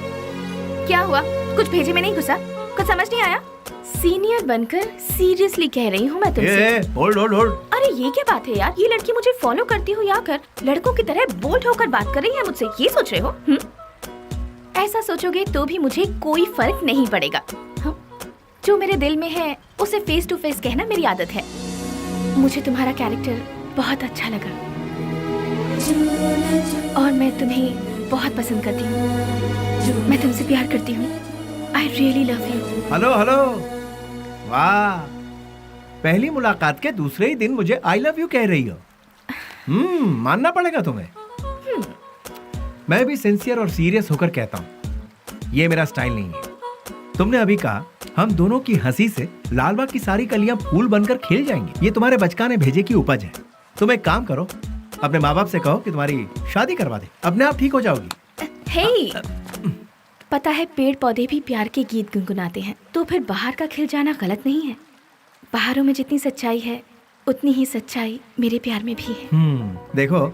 क्या हुआ? कुछ भेजे में नहीं घुसा? कुछ समझ नहीं आया? सीनियर बनकर सीरियसली कह रही हूँ मैं तुमसे। Hold hold hold. अरे ये क्या बात है यार? ये लड़की मुझे फॉलो करती हो या कर लड़कों की तरह बोल्ड होकर बात कर रही है मुझसे, ये सोच रहे हो? ऐसा सोचोगे तो भी मुझे कोई फर्क नहीं पड़ेगा। जो मेरे दिल में है उसे फेस टू फेस कहना मेरी आदत है। मुझे तुम्हारा कैरेक्टर बहुत अच्छा लगा और मैं तुम्हें बहुत पसंद करती हूँ। मैं तुमसे प्यार करती हूँ। I really love you. Hello hello, वाह, पहली मुलाकात के दूसरे ही दिन मुझे I love you कह रही हो। मानना पड़ेगा तुम्हें। मैं भी सिंसियर और सीरियस होकर कहता हूँ, ये मेरा स्टाइल नहीं है। तुमने अभी कहा हम दोनों की हंसी से लालबाग की सारी कलियां फूल बनकर खिल जाएंगी। ये तुम्हारे बचकाने भेजे की उपज है। तुम एक काम करो, अपने माँ बाप से कहो कि तुम्हारी शादी करवा दे, अपने आप ठीक हो जाओगी। हे, पता है पेड़ पौधे भी प्यार के गीत गुनगुनाते हैं, तो फिर बाहर का खिल जाना गलत नहीं है। बाहरों में जितनी सच्चाई है उतनी ही सच्चाई मेरे प्यार में भी है। देखो,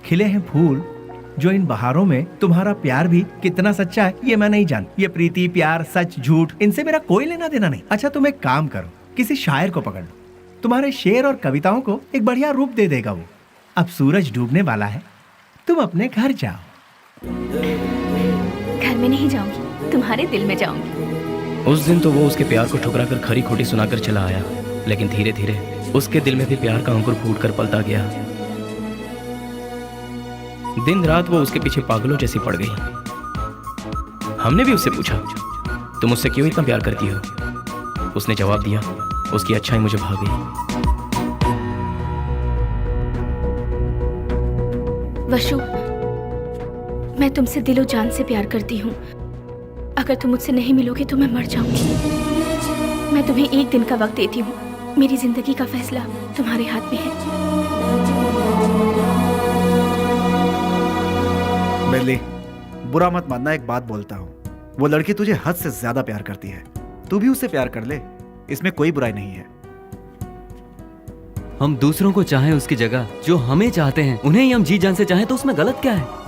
खिले हैं फूल जो इन बहारों में तुम्हारा प्यार भी कितना सच्चा है ये मैं नहीं जानती। ये प्रीति, प्यार, सच, झूठ, इनसे मेरा कोई लेना देना नहीं। अच्छा तुम एक काम करो, किसी शायर को पकड़ लो, तुम्हारे शेर और कविताओं को एक बढ़िया रूप दे देगा वो। अब सूरज डूबने वाला है, तुम अपने घर जाओ। घर में नहीं जाऊंगी, तुम्हारे दिल में जाऊंगी। उस दिन तो वो उसके प्यार को ठुकरा कर खरी खोटी सुनाकर चला आया, लेकिन धीरे धीरे उसके दिल में भी प्यार का अंकुर फूट कर पलता गया। दिन रात वो उसके पीछे पागलों जैसी पड़ गई। हमने भी उससे पूछा, तुम उससे क्यों इतना प्यार करती हो? उसने जवाब दिया, उसकी अच्छाई मुझे भा गई। वशु, मैं तुमसे दिलो जान से प्यार करती हूँ। अगर तुम मुझसे नहीं मिलोगे तो मैं मर जाऊंगी। मैं तुम्हें एक दिन का वक्त देती हूँ। मेरी जिंदगी का फैसला तुम्हारे हाथ में है। बेली, बुरा मत मानना, एक बात बोलता हूँ, वो लड़की तुझे हद से ज्यादा प्यार करती है। तू भी उससे प्यार कर ले, इसमें कोई बुराई नहीं है। हम दूसरों को चाहें उसकी जगह जो हमें चाहते हैं, उन्हें ही हम जी जान से चाहें तो उसमें गलत क्या है?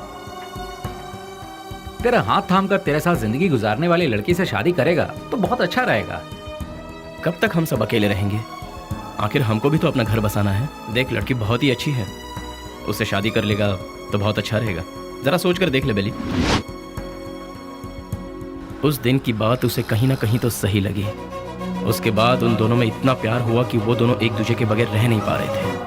तेरा हाथ थाम कर तेरे साथ जिंदगी गुजारने वाली लड़की से शादी करेगा तो बहुत अच्छा रहेगा। कब तक हम सब अकेले रहेंगे? आखिर हमको भी तो अपना घर बसाना है। देख, लड़की बहुत ही अच्छी है, उससे शादी कर लेगा तो बहुत अच्छा रहेगा। जरा सोच कर देख ले बेली। उस दिन की बात उसे कहीं ना कहीं तो सही लगी। उसके बाद उन दोनों में इतना प्यार हुआ कि वो दोनों एक दूसरे के बगैर रह नहीं पा रहे थे।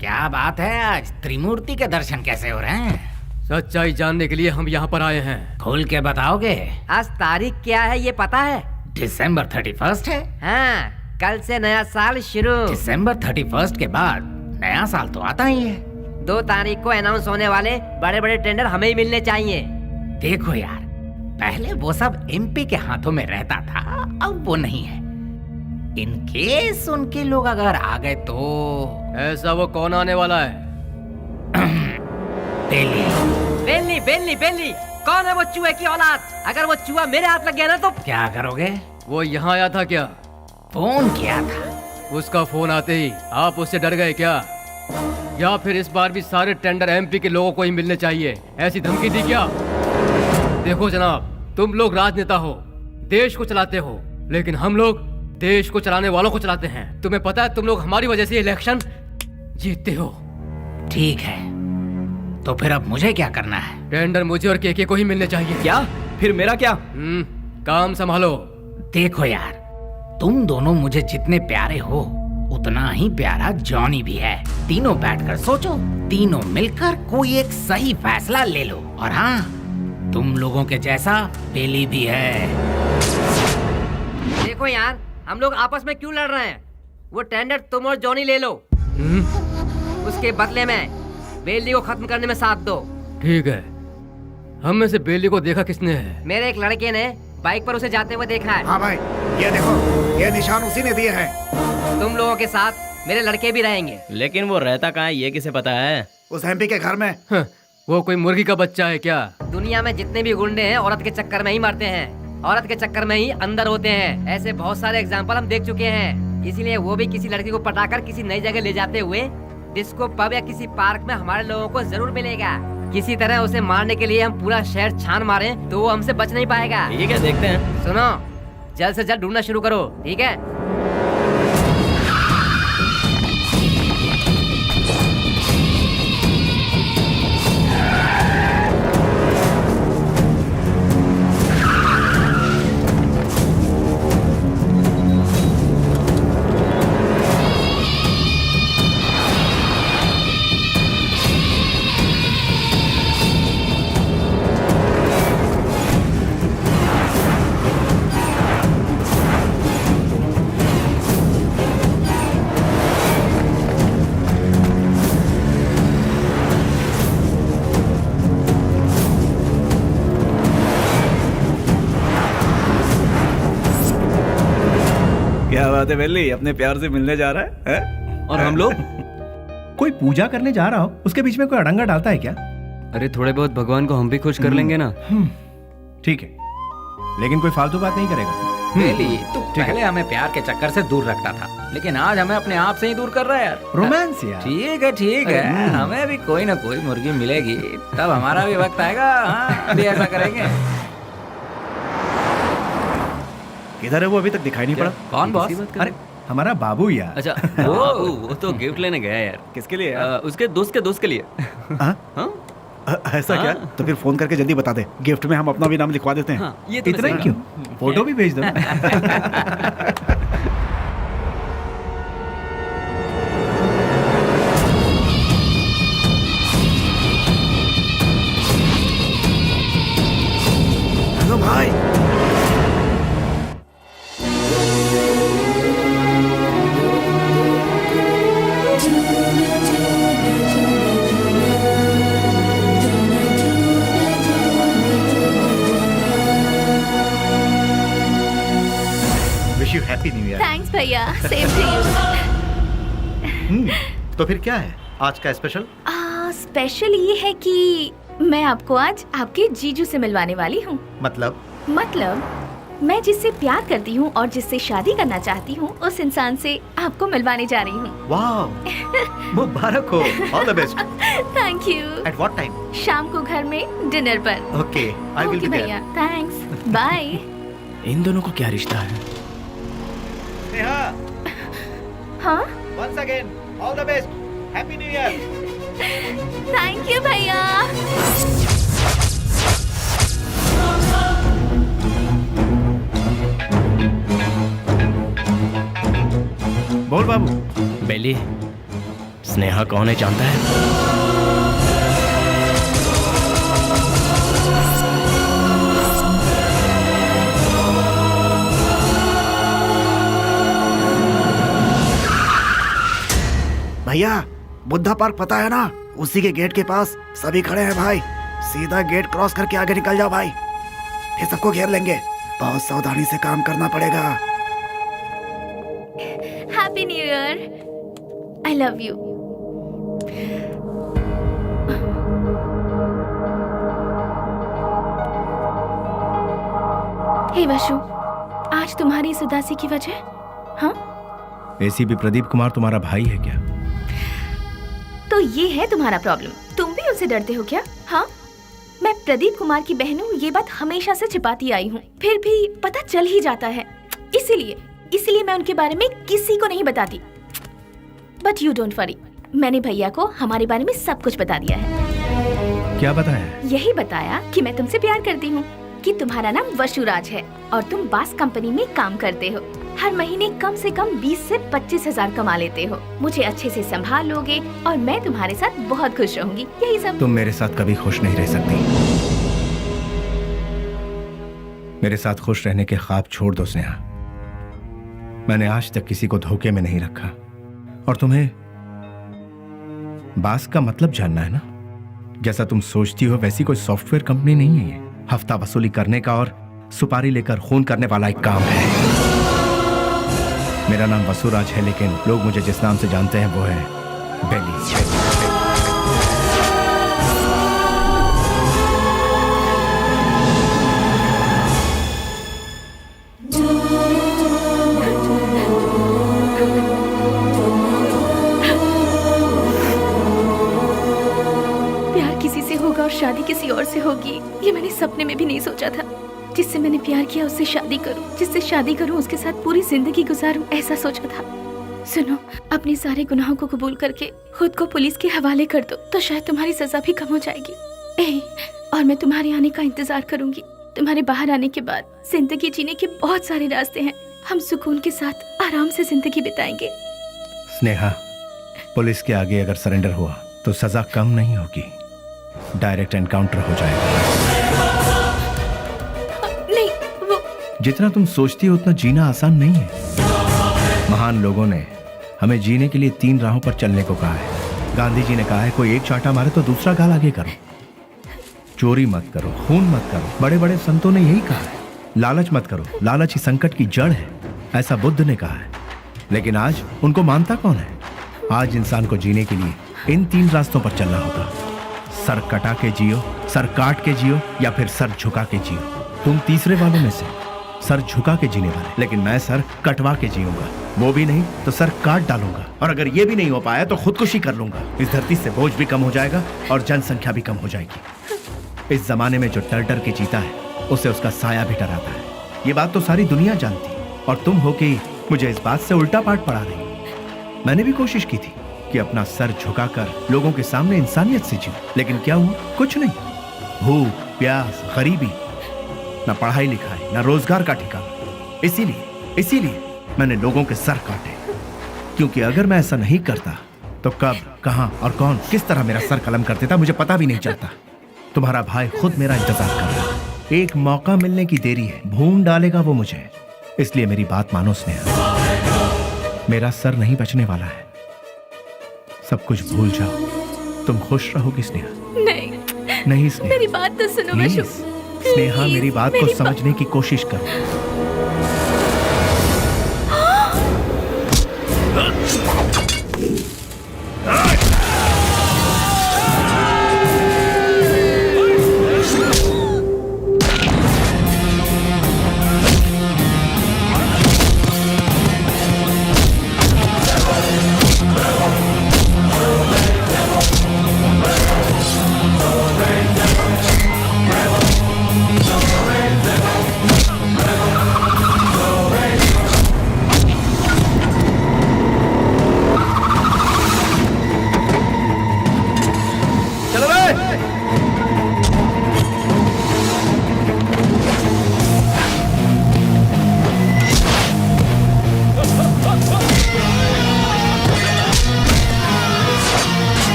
क्या बात है, आज त्रिमूर्ति के दर्शन कैसे हो रहे हैं? सच्चाई जानने के लिए हम यहाँ पर आए हैं। खोल के बताओगे? आज तारीख क्या है ये पता है? दिसंबर 31 है। हाँ, कल से नया साल शुरू। दिसंबर 31 के बाद नया साल तो आता ही है। 2 तारीख को अनाउंस होने वाले बड़े बड़े टेंडर हमें ही मिलने चाहिए। देखो यार, पहले वो सब एमपी के हाथों में रहता था, अब वो नहीं है। इन केस उनके लोग अगर आ गए तो। ऐसा वो कौन आने वाला है? बेली बेली बेली बेली, कौन है वो चूहे की औलाद? अगर वो चूहा मेरे हाथ लग गया ना तो क्या करोगे? वो यहाँ आया था क्या? फोन किया था। उसका फोन आते ही आप उससे डर गए क्या? या फिर इस बार भी सारे टेंडर एमपी के लोगों को ही मिलने चाहिए, ऐसी धमकी दी क्या? देखो जनाब, तुम लोग राजनेता हो, देश को चलाते हो, लेकिन हम लोग देश को चलाने वालों को चलाते हैं। तुम्हें पता है तुम लोग हमारी वजह से इलेक्शन जीतते हो। ठीक है, तो फिर अब मुझे क्या करना है? टेंडर मुझे और केके को ही मिलने चाहिए। क्या? फिर मेरा क्या? काम संभालो। देखो यार, तुम दोनों मुझे जितने प्यारे हो उतना ही प्यारा जॉनी भी है। तीनों बैठकर सोचो, तीनों मिलकर कोई एक सही फैसला ले लो। और हाँ, तुम लोगों के जैसा बेली भी है। देखो यार, हम लोग आपस में क्यों लड़ रहे हैं? वो टेंडर तुम और जॉनी ले लो। उसके बदले में बेली को खत्म करने में साथ दो। ठीक है। हम में से बेली को देखा किसने है? मेरे एक लड़के ने बाइक पर उसे जाते हुए देखा है। हाँ भाई, ये देखो, ये निशान उसी ने दिए हैं। तुम लोगों के साथ मेरे लड़के भी रहेंगे। लेकिन वो रहता कहाँ है ये किसे पता है? उस एमपी के घर में। वो कोई मुर्गी का बच्चा है क्या? दुनिया में जितने भी गुंडे हैं औरत के चक्कर में ही मरते हैं, औरत के चक्कर में ही अंदर होते हैं। ऐसे बहुत सारे एग्जाम्पल हम देख चुके हैं। इसीलिए वो भी किसी लड़की को पटाकर किसी नई जगह ले जाते हुए डिस्को पब या किसी पार्क में हमारे लोगों को जरूर मिलेगा। किसी तरह उसे मारने के लिए हम पूरा शहर छान मारें तो वो हमसे बच नहीं पाएगा। ठीक है, देखते हैं। सुनो, जल्द से जल्द ढूंढना शुरू करो, ठीक है? क्या बात है बेली, अपने प्यार से मिलने जा रहा है? और हम लोग कोई पूजा करने जा रहा हो, उसके बीच में कोई अड़ंगा डालता है क्या? अरे थोड़े बहुत भगवान को हम भी खुश कर लेंगे ना। ठीक है, लेकिन कोई फालतू बात नहीं करेगा। बेली, तू पहले हमें प्यार के चक्कर से दूर रखता था, लेकिन आज हमें अपने आप से ही दूर कर रहा है यार। रोमांस यार। ठीक है, हमें भी कोई ना कोई मुर्गी मिलेगी, तब हमारा भी वक्त आएगा। हाँ, अभी ऐसा करेंगे। किधर है वो? अभी तक दिखाई नहीं पड़ा। कौन बॉस? अरे हमारा बाबू यार। अच्छा, वो तो गिफ्ट लेने गया यार। किसके लिए? उसके दोस्त के लिए। ऐसा क्या? तो फिर फोन करके जल्दी बता दे, गिफ्ट में हम अपना भी नाम लिखवा देते हैं। ये तो इतना ही क्यों? फोटो भी भेज दो। हेलो भाई। Wish you happy new year. Thanks भैया, सेम टू यू। तो फिर क्या है आज का स्पेशल? स्पेशल ये है कि मैं आपको आज आपके जीजू से मिलवाने वाली हूँ। मतलब मैं जिससे प्यार करती हूँ और जिससे शादी करना चाहती हूँ, उस इंसान से आपको मिलवाने जा रही हूँ। वाह, मुबारक हो। All the best. Thank you. At what time? शाम को घर में डिनर पर। Okay, I will be there. भैया, थैंक्स, बाय। इन दोनों को क्या रिश्ता है? नेहा, हाँ, once again all the best, happy new year. Thank you भैया। बोल बाबू। बेली, स्नेहा कौन है जानता है? भैया, बुद्धा पार्क पता है ना? उसी के गेट के पास सभी खड़े हैं भाई। सीधा गेट क्रॉस करके आगे निकल जाओ भाई, फिर सबको घेर लेंगे। बहुत सावधानी से काम करना पड़ेगा। Happy new year. I love you. Hey Vashu, आज तुम्हारी इस उदासी की वजह? हाँ, एसीपी प्रदीप कुमार तुम्हारा भाई है क्या? तो ये है तुम्हारा प्रॉब्लम। तुम भी उनसे डरते हो क्या? हाँ, मैं प्रदीप कुमार की बहन हूँ, ये बात हमेशा से छिपाती आई हूँ, फिर भी पता चल ही जाता है। इसीलिए मैं उनके बारे में किसी को नहीं बताती। बट यू डोंट वरी, मैंने भैया को हमारे बारे में सब कुछ बता दिया है। क्या बताया? यही बताया कि मैं तुमसे प्यार करती हूँ, कि तुम्हारा नाम वशुराज है और तुम बास कंपनी में काम करते हो। हर महीने कम से कम 20 से 25 हजार कमा लेते हो। मुझे अच्छे से संभाल लोगे और मैं तुम्हारे साथ बहुत खुश रहूंगी। यही सब। तुम मेरे साथ कभी खुश नहीं रह सकती। मेरे साथ खुश रहने के ख्वाब छोड़ दो स्नेहा। मैंने आज तक किसी को धोखे में नहीं रखा। और तुम्हें बास का मतलब जानना है ना? जैसा तुम सोचती हो वैसी कोई सॉफ्टवेयर कंपनी नहीं है ये। हफ्ता वसूली करने का और सुपारी लेकर खून करने वाला एक काम है। मेरा नाम वसुराज है, लेकिन लोग मुझे जिस नाम से जानते हैं वो है बेली। प्यार किसी से होगा और शादी किसी और से होगी, ये मैंने सपने में भी नहीं सोचा था। जिससे मैंने प्यार किया उससे शादी करूं, जिससे शादी करूं उसके साथ पूरी जिंदगी गुजारूं, ऐसा सोचा था। सुनो, अपने सारे गुनाहों को कबूल करके खुद को पुलिस के हवाले कर दो तो शायद तुम्हारी सजा भी कम हो जाएगी। और मैं तुम्हारे आने का इंतजार करूंगी। तुम्हारे बाहर आने के बाद जिंदगी जीने के बहुत सारे रास्ते हैं। हम सुकून के साथ आराम से जिंदगी बिताएंगे। स्नेहा, पुलिस के आगे अगर सरेंडर हुआ तो सजा कम नहीं होगी, डायरेक्ट एनकाउंटर हो जाएगा। नहीं, वो जितना तुम सोचती हो उतना जीना आसान नहीं है। महान लोगों ने हमें जीने के लिए 3 राहों पर चलने को कहा है। गांधी जी ने कहा है कोई एक चांटा मारे तो दूसरा गाल आगे करो, चोरी मत करो, खून मत करो। बड़े बड़े संतों ने यही कहा है। लालच मत करो, लालच ही संकट की जड़ है, ऐसा बुद्ध ने कहा है। लेकिन आज उनको मानता कौन है? आज इंसान को जीने के लिए इन 3 रास्तों पर चलना होगा। सर कटा के जियो, सर काट के जियो, या फिर सर झुका के जियो। तुम तीसरे वालों में से सर झुका के जीने वाले, लेकिन मैं सर कटवा के जीऊंगा। वो भी नहीं तो सर काट डालूंगा, और अगर ये भी नहीं हो पाया तो खुदकुशी कर लूंगा। इस धरती से बोझ भी कम हो जाएगा और जनसंख्या भी कम हो जाएगी। इस जमाने में जो डर डर के जीता है उसे उसका साया भी डराता है। ये बात तो सारी दुनिया जानती है, और तुम हो कि मुझे इस बात से उल्टा पाठ पढ़ा रही। मैंने भी कोशिश की थी कि अपना सर झुकाकर लोगों के सामने इंसानियत से जीऊं, लेकिन क्या हुआ? कुछ नहीं। भूख, प्यास, गरीबी, ना पढ़ाई लिखाई, ना रोजगार का ठिकाना। इसीलिए मैंने लोगों के सर काटे, क्योंकि अगर मैं ऐसा नहीं करता तो कब, कहां और कौन किस तरह मेरा सर कलम कर देता मुझे पता भी नहीं चलता। तुम्हारा भाई खुद मेरा इंतजार कर रहा है। एक मौका मिलने की देरी है, भून डालेगा वो मुझे। इसलिए मेरी बात मानो स्नेहा, मेरा सर नहीं बचने वाला है। सब कुछ भूल जाओ, तुम खुश रहोगी स्नेहा। नहीं स्नेहा, मेरी बात तो सुनो। मैं स्नेहा, मेरी बात को समझने की कोशिश करो।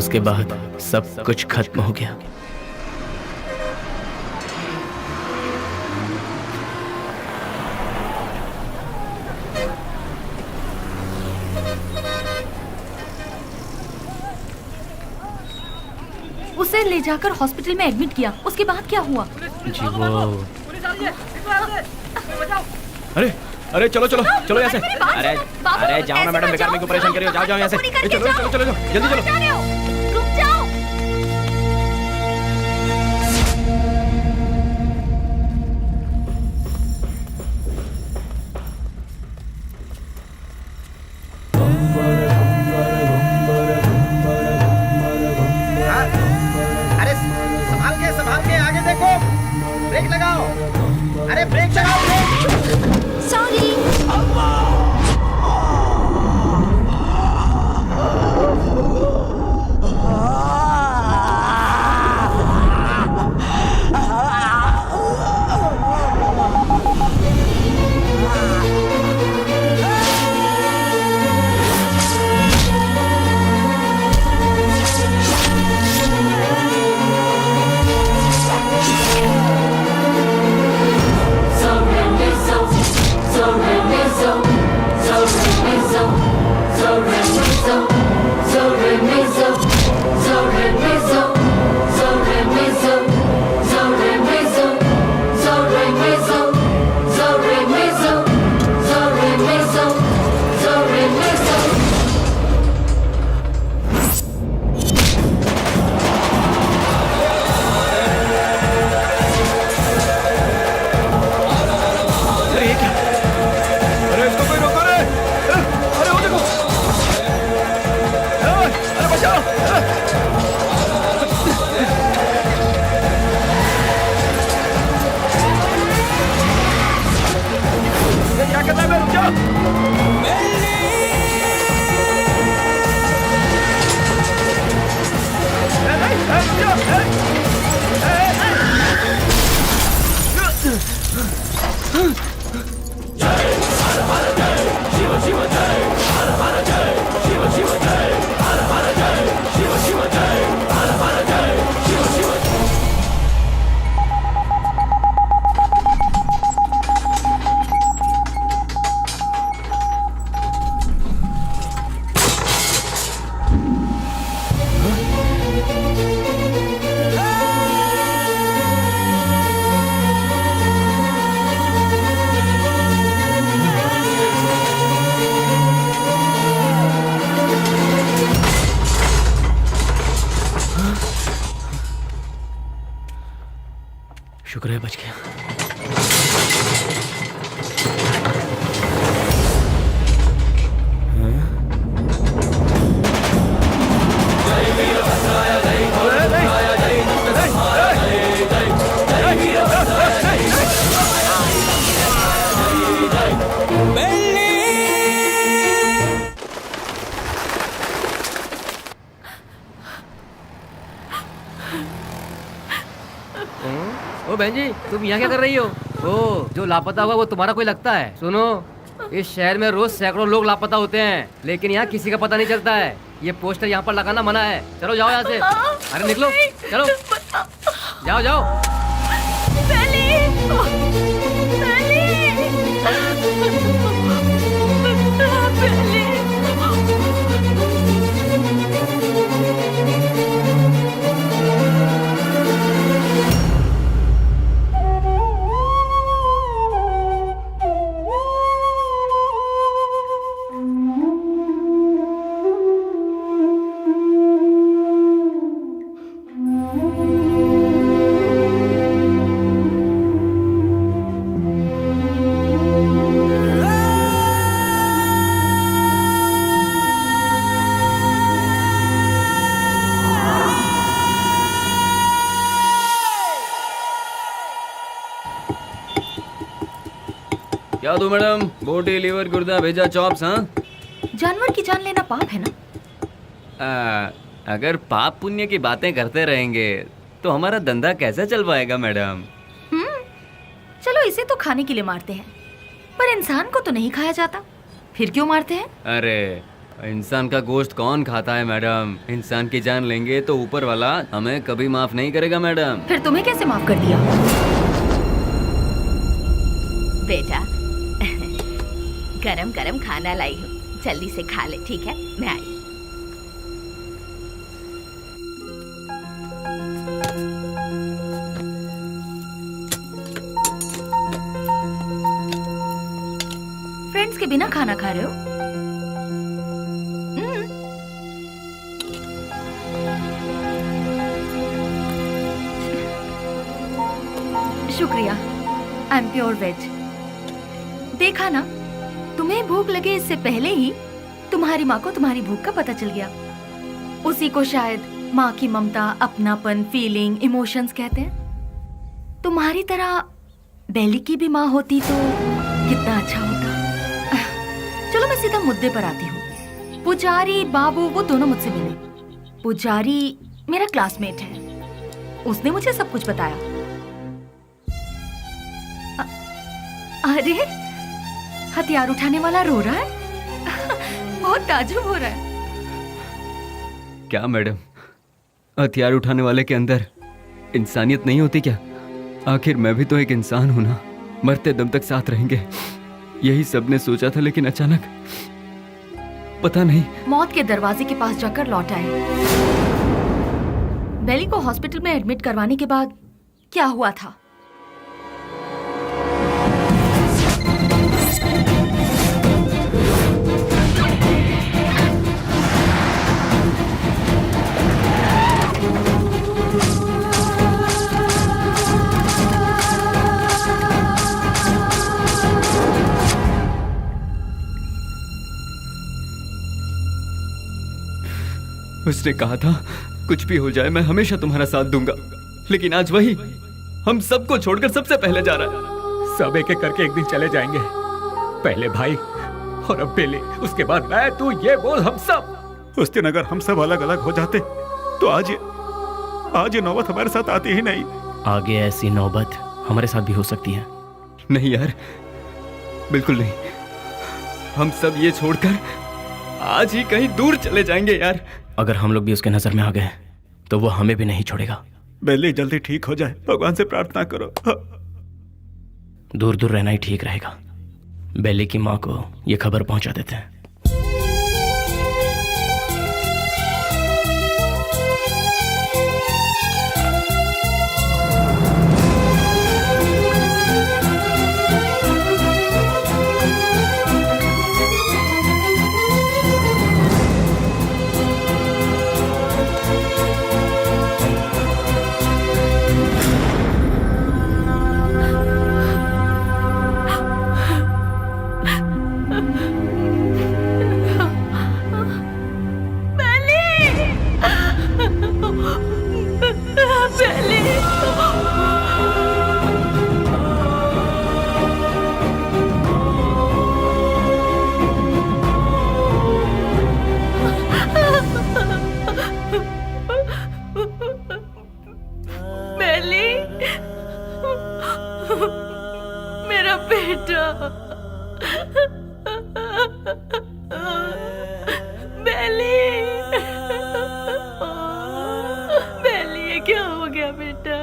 उसके बाद सब कुछ खत्म हो गया। उसे ले जाकर हॉस्पिटल में एडमिट किया, उसके बाद क्या हुआ? जी वो अरे अरे चलो चलो चलो यहाँ से। अरे अरे जाओ ना मैडम, बेकार में क्यों परेशान कर रही हो? जाओ जाओ यहाँ से। चलो चलो चलो जल्दी चलो। रुक जाओ। अरे संभाल के आगे देखो, ब्रेक लगाओ। अरे ब्रेक लगाओ। सॉरी। शुक्र है बच गया। ओ बहन जी, तुम यहाँ क्या कर रही हो? ओ, जो लापता हुआ वो तुम्हारा कोई लगता है? सुनो, इस शहर में रोज सैकड़ों लोग लापता होते हैं, लेकिन यहाँ किसी का पता नहीं चलता है। ये पोस्टर यहाँ पर लगाना मना है। चलो जाओ यहाँ से। अरे निकलो, चलो जाओ जाओ। क्या दो मैडम? बोटी, लीवर, गुर्दा, भेजा, चॉप्स। हाँ, जानवर की जान लेना पाप है ना? अगर पाप पुण्य की बातें करते रहेंगे तो हमारा धंधा कैसे चल पाएगा मैडम? चलो इसे तो खाने के लिए मारते हैं, पर इंसान को तो नहीं खाया जाता। फिर क्यों मारते हैं? अरे इंसान का गोश्त कौन खाता है मैडम? इंसान की जान लेंगे तो ऊपर वाला हमें कभी माफ नहीं करेगा मैडम। फिर तुम्हें कैसे माफ कर दिया? बेटा गरम गरम खाना लाई हूँ, जल्दी से खा ले, ठीक है? मैं आई। फ्रेंड्स के बिना खाना खा रहे हो? शुक्रिया। I am pure veg. देखा ना, तुम्हें भूख लगे इससे पहले ही तुम्हारी माँ को तुम्हारी भूख का पता चल गया। उसी को शायद माँ की ममता, अपनापन, फीलिंग, इमोशंस कहते हैं। तुम्हारी तरह बेली की भी माँ होती तो कितना अच्छा होता। चलो मैं सीधा मुद्दे पर आती हूँ। पुजारी बाबू वो दोनों मुझसे मिले। पुजारी मेरा क्लासमेट है, उसने मुझे सब कुछ बताया। अरे हथियार उठाने वाला रो रहा है। बहुत ताज्जुब हो रहा है। क्या मैडम, हथियार उठाने वाले के अंदर इंसानियत नहीं होती क्या? आखिर मैं भी तो एक इंसान हूं ना। मरते दम तक साथ रहेंगे, यही सबने सोचा था, लेकिन अचानक पता नहीं। मौत के दरवाजे के पास जाकर लौट आए। बेली को हॉस्पिटल में एडमिट करवाने के बाद क्या हुआ था? उसने कहा था कुछ भी हो जाए मैं हमेशा तुम्हारा साथ दूंगा, लेकिन आज वही हम सबको छोड़कर सबसे पहले जा रहा है। सब एक एक करके एक दिन चले जाएंगे। पहले भाई और अब बेली, उसके बाद मैं, तू, ये बोल हम सब। उस दिन अगर हम सब अलग अलग हो जाते तो आज ये नौबत हमारे साथ आती ही नहीं। आगे ऐसी नौबत हमारे साथ भी हो सकती है। नहीं यार, बिल्कुल नहीं। हम सब ये छोड़कर आज ही कहीं दूर चले जाएंगे यार। अगर हम लोग भी उसके नजर में आ गए तो वो हमें भी नहीं छोड़ेगा। बेली जल्दी ठीक हो जाए, भगवान से प्रार्थना करो। दूर दूर रहना ही ठीक रहेगा। बेली की माँ को ये खबर पहुंचा देते हैं। मेरा बेटा, बेली, बेली, ये क्या हो गया बेटा?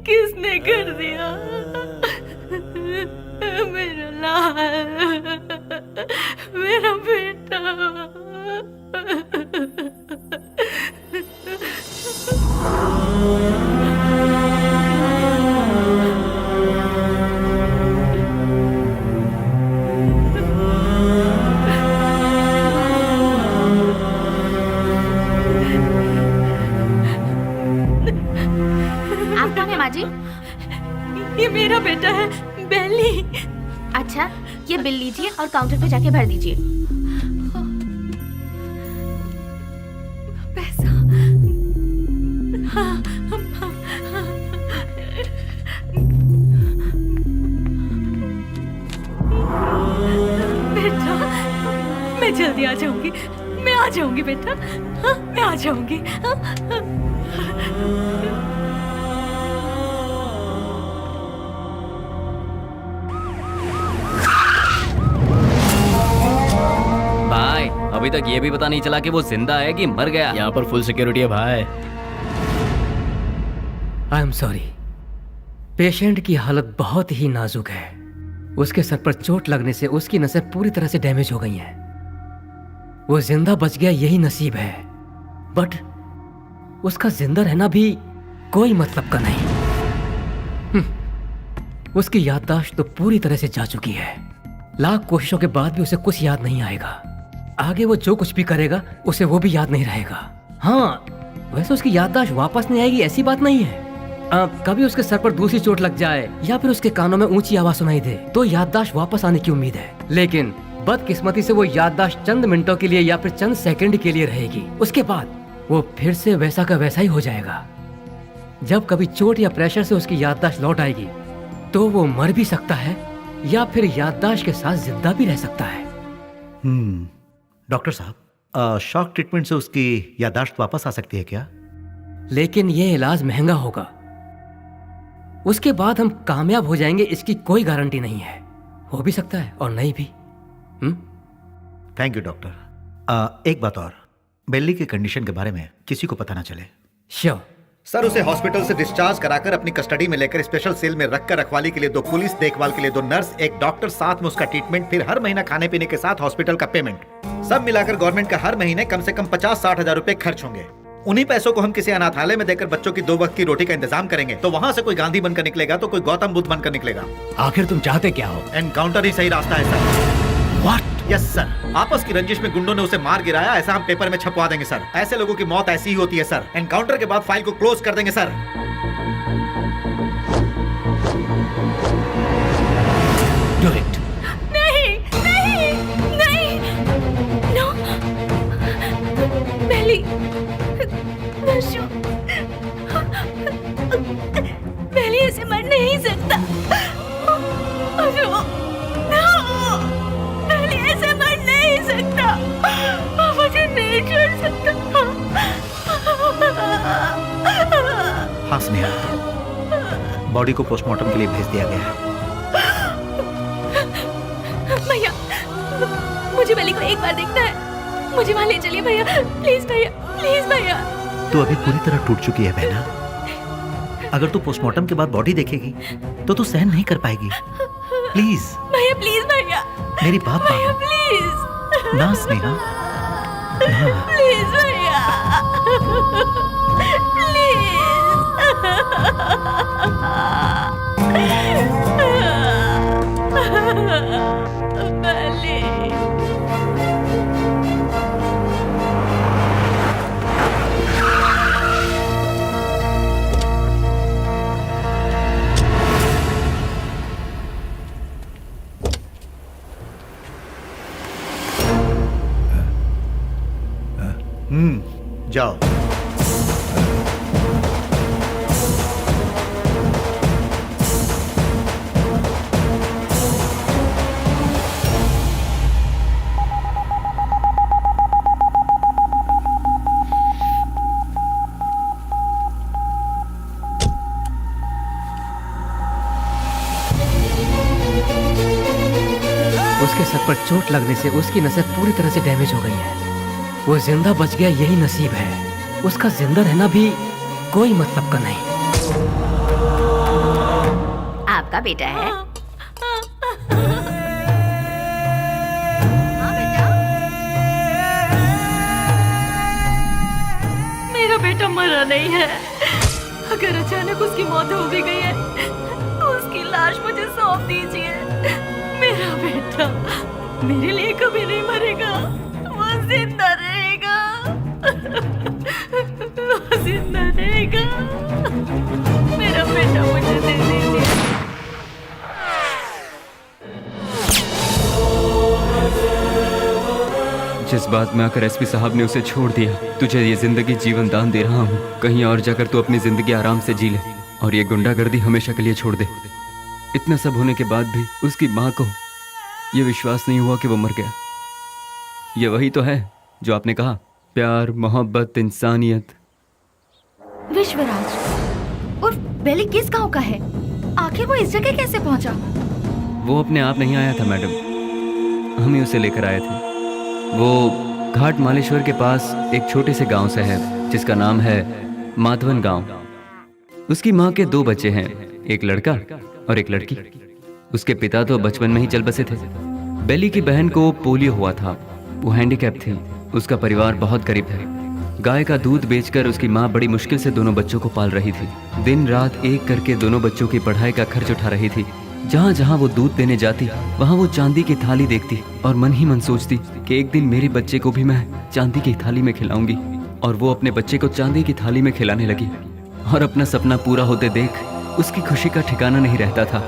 किसने कर दिया? मेरा लाल, मेरा बेटा। जी, ये मेरा बेटा है, बेली। अच्छा, ये बिल लीजिए और काउंटर पे जाके भर दीजिए। पैसा। बेटा, मैं जल्दी आ जाऊंगी, मैं आ जाऊंगी बेटा, मैं आ जाऊंगी। बाय। अभी तक ये भी पता नहीं चला कि वो जिंदा है कि मर गया। यहाँ पर फुल सिक्योरिटी है भाई। आई एम सॉरी, पेशेंट की हालत बहुत ही नाजुक है। उसके सर पर चोट लगने से उसकी नसें पूरी तरह से डैमेज हो गई हैं। वो जिंदा बच गया यही नसीब है, बट उसका जिंदा रहना भी कोई मतलब का नहीं। उसकी याददाश्त तो पूरी तरह से जा चुकी है। लाख कोशिशों के बाद भी उसे कुछ याद नहीं आएगा। आगे वो जो कुछ भी करेगा उसे वो भी याद नहीं रहेगा। हाँ, वैसे उसकी याददाश्त वापस नहीं आएगी ऐसी बात नहीं है। कभी उसके सर पर दूसरी चोट लग जाए या फिर उसके कानों में ऊंची आवाज सुनाई दे तो याददाश्त वापस आने की उम्मीद है, लेकिन बदकिस्मती से वो याददाश्त चंद मिनटों के लिए या फिर चंद सेकंड के लिए रहेगी। उसके बाद वो फिर से वैसा का वैसा ही हो जाएगा। जब कभी चोट या प्रेशर से उसकी याददाश्त लौट आएगी तो वो मर भी सकता है या फिर याददाश्त के साथ जिंदा भी रह सकता है। डॉक्टर साहब, शॉक ट्रीटमेंट से उसकी याददाश्त वापस आ सकती है क्या? लेकिन ये इलाज महंगा होगा। उसके बाद हम कामयाब हो जाएंगे इसकी कोई गारंटी नहीं है। हो भी सकता है और नहीं भी। Thank you doctor. एक बात और, बेली की कंडीशन के बारे में किसी को पता ना चले। श्योर सर, उसे हॉस्पिटल से डिस्चार्ज कराकर अपनी कस्टडी में लेकर स्पेशल सेल में रखकर रखवाली के लिए 2 पुलिस, देखभाल के लिए 2 नर्स, एक डॉक्टर, साथ में उसका ट्रीटमेंट, फिर हर महीना खाने पीने के साथ हॉस्पिटल का पेमेंट, सब मिलाकर गवर्नमेंट का हर महीने कम से कम 50-60 हजार रुपए खर्च होंगे। उन्हीं पैसों को हम किसी अनाथालय में देकर बच्चों की 2 वक्त की रोटी का इंतजाम करेंगे तो वहाँ से कोई गांधी बनकर निकलेगा तो कोई गौतम बुद्ध बनकर निकलेगा। आखिर तुम चाहते क्या हो? एनकाउंटर ही सही रास्ता है सर। व्हाट? यस सर, आपस की रंजिश में गुंडों ने उसे मार गिराया, ऐसा हम पेपर में छपवा देंगे सर। ऐसे लोगों की मौत ऐसी ही होती है सर। एनकाउंटर के बाद फाइल को क्लोज कर देंगे सर। Do it. नहीं नहीं नहीं, नो बेली, बेली ऐसे मर नहीं सकता। बेली ऐसे मर नहीं सकता। मुझे नहीं छोड़ सकता। हाँ स्नेहा, बॉडी को पोस्टमार्टम के लिए भेज दिया गया है। भैया, मुझे बेली को एक बार देखना है। मुझे वहाँ ले चलिए भैया, प्लीज भैया, प्लीज भैया। तू अभी पूरी तरह टूट चुकी है बहना। अगर तू पोस्टमार्टम के बाद बॉडी देखेगी तो तू सहन नहीं कर पाएगी। प्लीज भैया, प्लीज भैया, मेरी बात भैया मानो प्लीज ना स्नेहा, ना। प्लीज भैया, जाओ। उसके सर पर चोट लगने से उसकी नसें पूरी तरह से डैमेज हो गई हैं। वो जिंदा बच गया यही नसीब है। उसका जिंदा रहना भी कोई मतलब का नहीं। आपका बेटा है? मेरा बेटा मरा नहीं है। अगर अचानक उसकी मौत हो भी गई है तो उसकी लाश मुझे सौंप दीजिए। मेरा बेटा मेरे लिए कभी नहीं मरेगा, वो जिंदा रहेगा, वो जिंदा रहेगा। मेरा बेटा मुझे दे दीजिए। जिस बात में आकर एसपी साहब ने उसे छोड़ दिया, तुझे ये जिंदगी जीवन दान दे रहा हूँ। कहीं और जाकर तू अपनी जिंदगी आराम से जी ले और ये गुंडागर्दी हमेशा के लिए छोड़ दे। इतना सब होने के बाद भी उसकी माँ को ये विश्वास नहीं हुआ कि वो मर गया। ये वही तो है जो आपने कहा, प्यार, मोहब्बत, इंसानियत। विश्वराज और बेली किस गांव का है? आखिर वो इस जगह कैसे पहुंचा? वो अपने आप नहीं आया था मैडम, हम ही उसे लेकर आए थे। वो घाट मालेश्वर के पास एक छोटे से गांव से है जिसका नाम है माधवन गांव। उसकी माँ के 2 बच्चे हैं, एक लड़का और एक लड़की। उसके पिता तो बचपन में ही चल बसे थे। बेली की बहन को पोलियो हुआ था, वो हैंडीकैप थी। उसका परिवार बहुत गरीब है। गाय का दूध बेचकर उसकी माँ बड़ी मुश्किल से दोनों बच्चों को पाल रही थी। दिन रात एक करके दोनों बच्चों की पढ़ाई का खर्च उठा रही थी। जहाँ जहाँ वो दूध देने जाती वहाँ वो चांदी की थाली देखती और मन ही मन सोचती कि एक दिन मेरे बच्चे को भी मैं चांदी की थाली में खिलाऊंगी। और वो अपने बच्चे को चांदी की थाली में खिलाने लगी और अपना सपना पूरा होते देख उसकी खुशी का ठिकाना नहीं रहता था।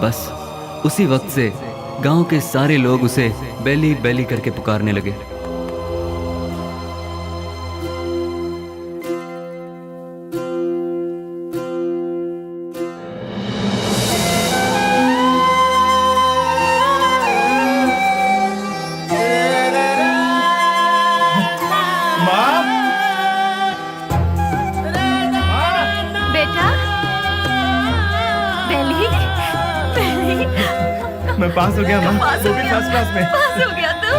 बस उसी वक्त से गांव के सारे लोग उसे बेली बेली करके पुकारने लगे। मैं पास हो गया माँ, वो भी फर्स्ट क्लास में। पास हो गया तू?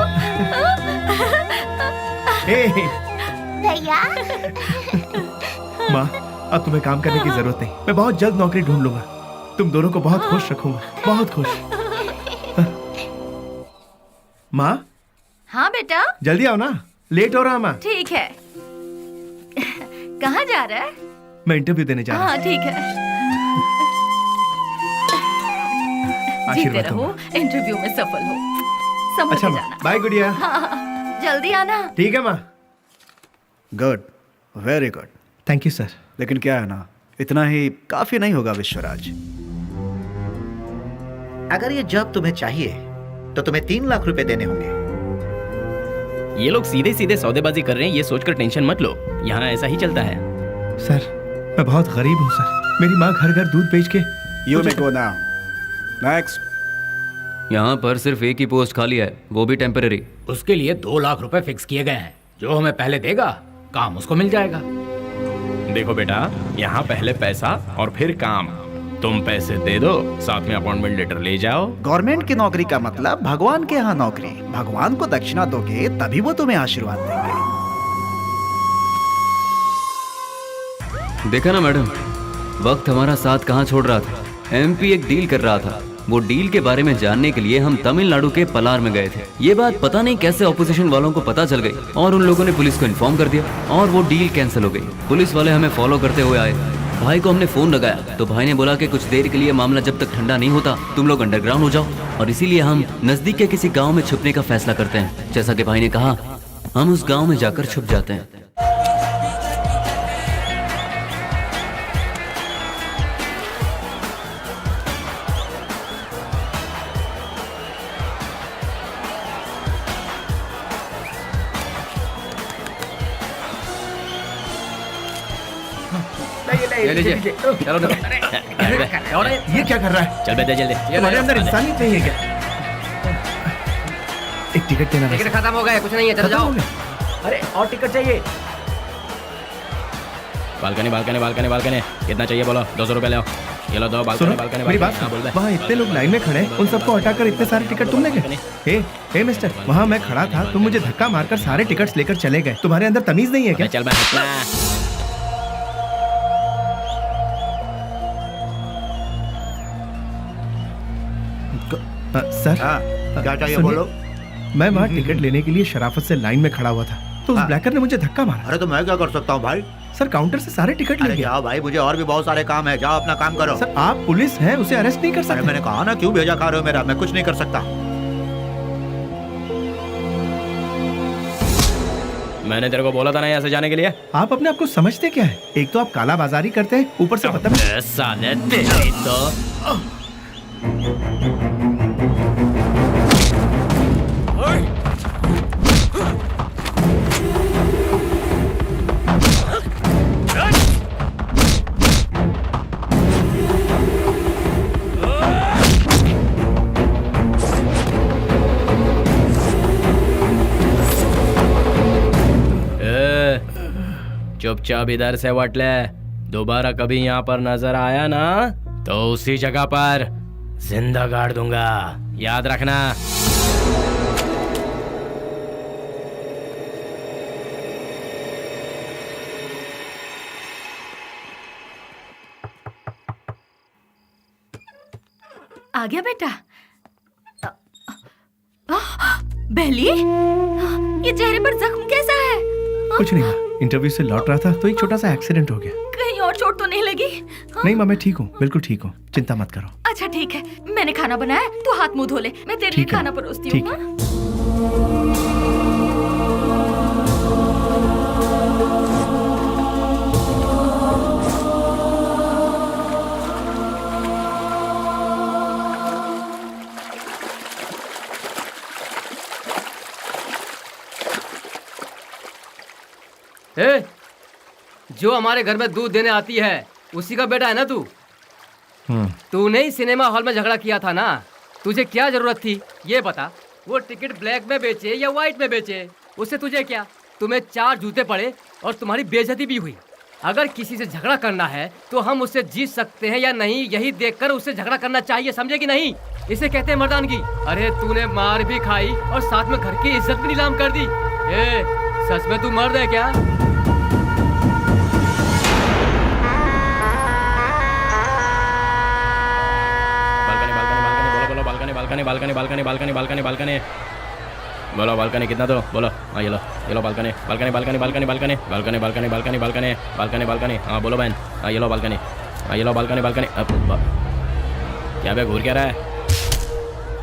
भैया माँ, अब तुम्हें काम करने की जरूरत नहीं। मैं बहुत जल्द नौकरी ढूंढ लूंगा। तुम दोनों को बहुत खुश रखूंगा, बहुत खुश। माँ हाँ बेटा, जल्दी आओ ना, लेट हो रहा माँ। ठीक है। कहाँ जा रहा है? मैं इंटरव्यू देने जा रहा हूँ। हाँ ठीक है। जीते आशीर्वाद रहो, दूंगा। इंटरव्यू में सफल हो। समझ अच्छा के माँ, जाना। बाय गुड़िया। हाँ, जल्दी आना। ठीक है माँ। Good, very good. Thank you sir. लेकिन क्या है ना, इतना ही काफी नहीं होगा विश्वराज। अगर ये जॉब तुम्हें चाहिए तो तुम्हें 3 लाख रुपए देने होंगे। ये लोग सीधे सीधे सौदेबाजी कर रहे हैं, ये सोचकर टेंशन मत लो। यहाँ ऐसा ही चलता है। सर मैं बहुत गरीब हूँ सर। मेरी माँ घर घर दूध बेच के। You may go now. Next. यहाँ पर सिर्फ एक ही पोस्ट खाली है, वो भी टेम्पररी। उसके लिए 2 लाख रुपए फिक्स किए गए हैं। जो हमें पहले देगा काम उसको मिल जाएगा। देखो बेटा, यहाँ पहले पैसा और फिर काम। तुम पैसे दे दो, साथ में अपॉइंटमेंट लेटर ले जाओ। गवर्नमेंट की नौकरी का मतलब भगवान के यहाँ नौकरी। भगवान को दक्षिणा दोगे तभी वो तुम्हें आशीर्वाद देंगे। देखा ना मैडम, वक्त हमारा साथ कहाँ छोड़ रहा था। एमपी एक डील कर रहा था। वो डील के बारे में जानने के लिए हम तमिलनाडु के पलार में गए थे। ये बात पता नहीं कैसे ऑपोजिशन वालों को पता चल गई और उन लोगों ने पुलिस को इन्फॉर्म कर दिया और वो डील कैंसिल हो गई। पुलिस वाले हमें फॉलो करते हुए आए। भाई को हमने फोन लगाया तो भाई ने बोला कि कुछ देर के लिए मामला जब तक ठंडा नहीं होता तुम लोग अंडरग्राउंड हो जाओ। और इसीलिए हम नजदीक के किसी गाँव में छुपने का फैसला करते हैं। जैसा कि भाई ने कहा, हम उस गाँव में जाकर छुप जाते हैं। ले लीजिए। चलो चलो। ये क्या कर रहा है? चल बेटा जल्दी। तुम्हारे अंदर इंसानियत नहीं है क्या? एक टिकट देना। टिकट खत्म हो गया, कुछ नहीं है, चलो जाओ। अरे और टिकट चाहिए। बालकनी बालकनी बालकनी बालकनी कितना चाहिए बोलो? 200 रुपए ले आओ। ये लो दो बालकनी बालकनी। मेरी बात सुनो, वहाँ इतने लोग लाइन में खड़े हैं, उन सबको हटाकर इतने सारे टिकट तुमने गए? हे मिस्टर, वहाँ मैं खड़ा था, तुम मुझे धक्का मारकर सारे टिकट्स लेकर चले गए। तुम्हारे अंदर तमीज नहीं है क्या? चल मैं सर क्या चाहिए बोलो? मैं वहाँ टिकट लेने के लिए शराफत से लाइन में खड़ा हुआ था तो उस ब्लैकर ने मुझे धक्का मारा। अरे तो मैं क्या कर सकता हूँ भाई? सर काउंटर से सारे टिकट ले गया। जाओ भाई, मुझे और भी बहुत सारे काम है, जाओ अपना काम करो। सर आप पुलिस हैं, उसे अरेस्ट नहीं कर सकते। मैंने कहा ना, क्यों भेजा खा रहे हो मेरा? मैं कुछ नहीं कर सकता। मैंने तेरे को बोला था ना यहाँ से जाने के लिए। आप अपने आप को समझते क्या है? एक तो आप काला बाजारी करते हैं, ऊपर से बदतमीज। साले तेरी तो चुपचाप इधर से वट ले। दोबारा कभी यहाँ पर नजर आया ना तो उसी जगह पर जिंदा गाड़ दूंगा, याद रखना। आ गया बेटा। बेली, ये चेहरे पर जख्म कैसा है? कुछ नहीं माँ, इंटरव्यू से लौट रहा था तो एक छोटा सा एक्सीडेंट हो गया। कहीं और चोट तो नहीं लगी? नहीं माँ, मैं ठीक हूँ, बिल्कुल ठीक हूँ, चिंता मत करो। अच्छा ठीक है, मैंने खाना बनाया, तू हाथ मुंह धो ले, मैं तेरे लिए ठीक है, खाना परोसती ठीक हूँ। ए, जो हमारे घर में दूध देने आती है उसी का बेटा है ना तू? तूने ही सिनेमा हॉल में झगड़ा किया था ना? तुझे क्या जरूरत थी ये बता? वो टिकट ब्लैक में बेचे या व्हाइट में बेचे, उससे तुझे क्या? तुम्हें 4 जूते पड़े और तुम्हारी बेइज्जती भी हुई। अगर किसी से झगड़ा करना है तो हम उससे जीत सकते हैं या नहीं, यही देखकर उससे झगड़ा करना चाहिए, समझे कि नहीं? इसे कहते हैं मर्दानगी। अरे तूने मार भी खाई और साथ में घर की इज्जत भी नीलाम कर दी। ए, सच में तू मर्द है क्या? Balcony balcony balcony balcony balcony balcony बोलो, बालकनी कितना दो बोलो। हाँ ये लो balcony balcony balcony balcony balcony balcony balcony balcony balcony balcony balcony. हाँ बोलो बहन। हाँ ये लो बालकनी। हाँ ये लो बालकनी बालकनी। क्या बे घूर क्या रहा है?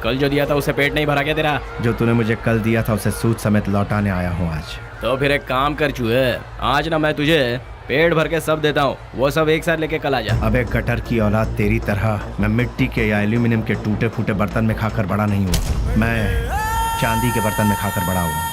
कल जो दिया था उससे पेट नहीं भरा क्या तेरा? जो तूने मुझे कल दिया था उसे सूद समेत लौटाने आया हूँ आज। तो फिर एक काम कर चूहे, आज ना मैं तुझे पेट भर के सब देता हूँ, वो सब एक साथ लेके कल आ जा। अबे गटर की औलाद, तेरी तरह मैं मिट्टी के या एल्यूमिनियम के टूटे फूटे बर्तन में खाकर बड़ा नहीं हुआ, मैं चांदी के बर्तन में खाकर बड़ा हुआ।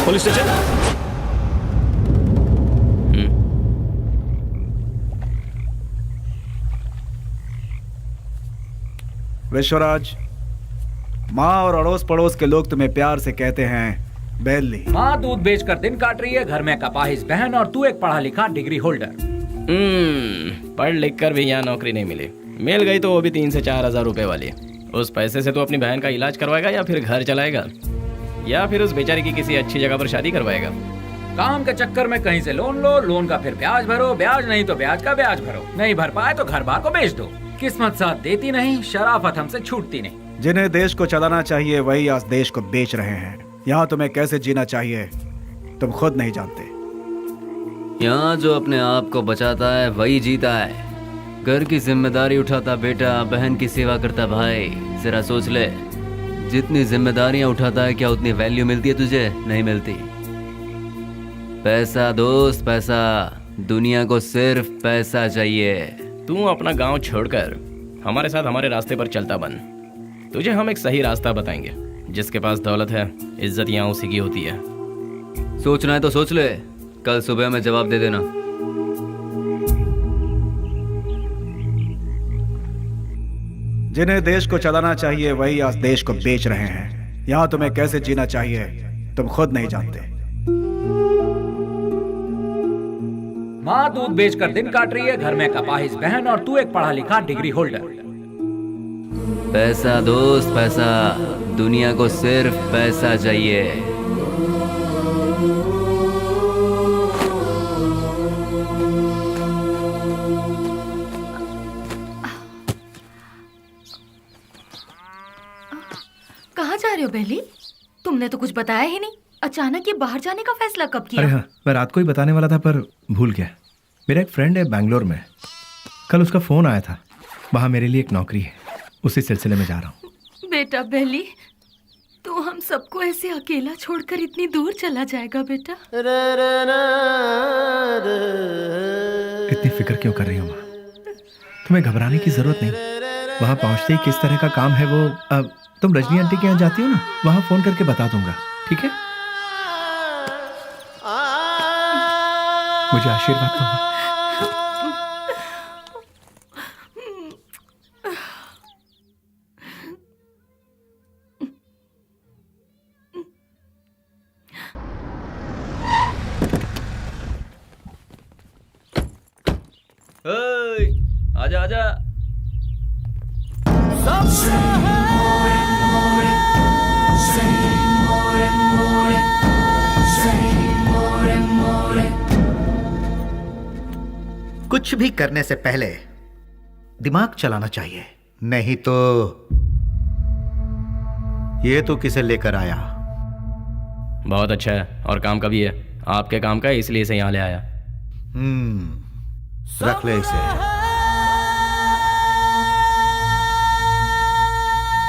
Police station. विश्वराज, माँ और अड़ोस पड़ोस के लोग तुम्हें प्यार से कहते हैं बेली। माँ दूध बेचकर दिन काट रही है, घर में कपाहिस बहन और तू एक पढ़ा लिखा डिग्री होल्डर। पढ़ लिख कर भी यहाँ नौकरी नहीं मिली, मिल गई तो वो भी 3 से 4 हजार रुपए वाली, उस पैसे से तो अपनी बहन का इलाज करवाएगा या फिर घर चलाएगा या फिर उस बेचारी की किसी अच्छी जगह पर शादी करवाएगा। काम के चक्कर में कहीं से लोन लो, लोन का फिर ब्याज भरो, ब्याज नहीं तो ब्याज का ब्याज भरो, नहीं भर पाए तो घर बार को बेच दो। किस्मत साथ देती नहीं, शराफत हमसे छूटती नहीं। जिन्हें देश को चलाना चाहिए वही आज देश को बेच रहे हैं। यहाँ तुम्हें कैसे जीना चाहिए तुम खुद नहीं जानते। यहाँ जो अपने आप को बचाता है वही जीता है। घर की जिम्मेदारी उठाता बेटा, बहन की सेवा करता भाई। जरा सोच ले, जितनी जिम्मेदारियां उठाता है क्या उतनी वैल्यू मिलती है तुझे? नहीं मिलती। पैसा दोस्त पैसा, दुनिया को सिर्फ पैसा चाहिए। तू अपना गांव छोड़कर हमारे साथ हमारे रास्ते पर चलता बन। तुझे हम एक सही रास्ता बताएंगे। जिसके पास दौलत है, इज्जत यहाँ उसी की होती है। सोचना है तो सोच ले, कल सुबह में जवाब दे देना। जिन्हें देश को चलाना चाहिए वही आज देश को बेच रहे हैं। यहाँ तुम्हें कैसे जीना चाहिए तुम खुद नहीं जानते। माँ दूध बेचकर दिन काट रही है, घर में कपाहिज बहन और तू एक पढ़ा लिखा डिग्री होल्डर। पैसा दोस्त पैसा, दुनिया को सिर्फ पैसा चाहिए। कहाँ जा रहे हो बेली? तुमने तो कुछ बताया ही नहीं। अचानक ये बाहर जाने का फैसला कब किया? अरे हाँ, मैं रात को ही बताने वाला था पर भूल गया। मेरा एक फ्रेंड है बैंगलोर में, कल उसका फोन आया था। वहाँ मेरे लिए एक नौकरी है, उसी सिलसिले में जा रहा हूँ। बेटा बेली, तू हम सबको ऐसे अकेला छोड़कर इतनी दूर चला जाएगा बेटा? इतनी फिक्र क्यों कर रही हो माँ? तुम्हें घबराने की जरूरत नहीं। वहाँ पहुँचते ही किस तरह का काम है वो, अब तुम रजनी आंटी के यहाँ जाती हो ना, वहाँ फोन करके बता दूंगा, ठीक है? मुझे आशीर्वाद दो। आजा आजा। कुछ भी करने से पहले दिमाग चलाना चाहिए, नहीं तो ये तो किसे लेकर आया? बहुत अच्छा है और काम का भी है। आपके काम का है इसलिए इसे यहाँ ले आया। रख ले इसे।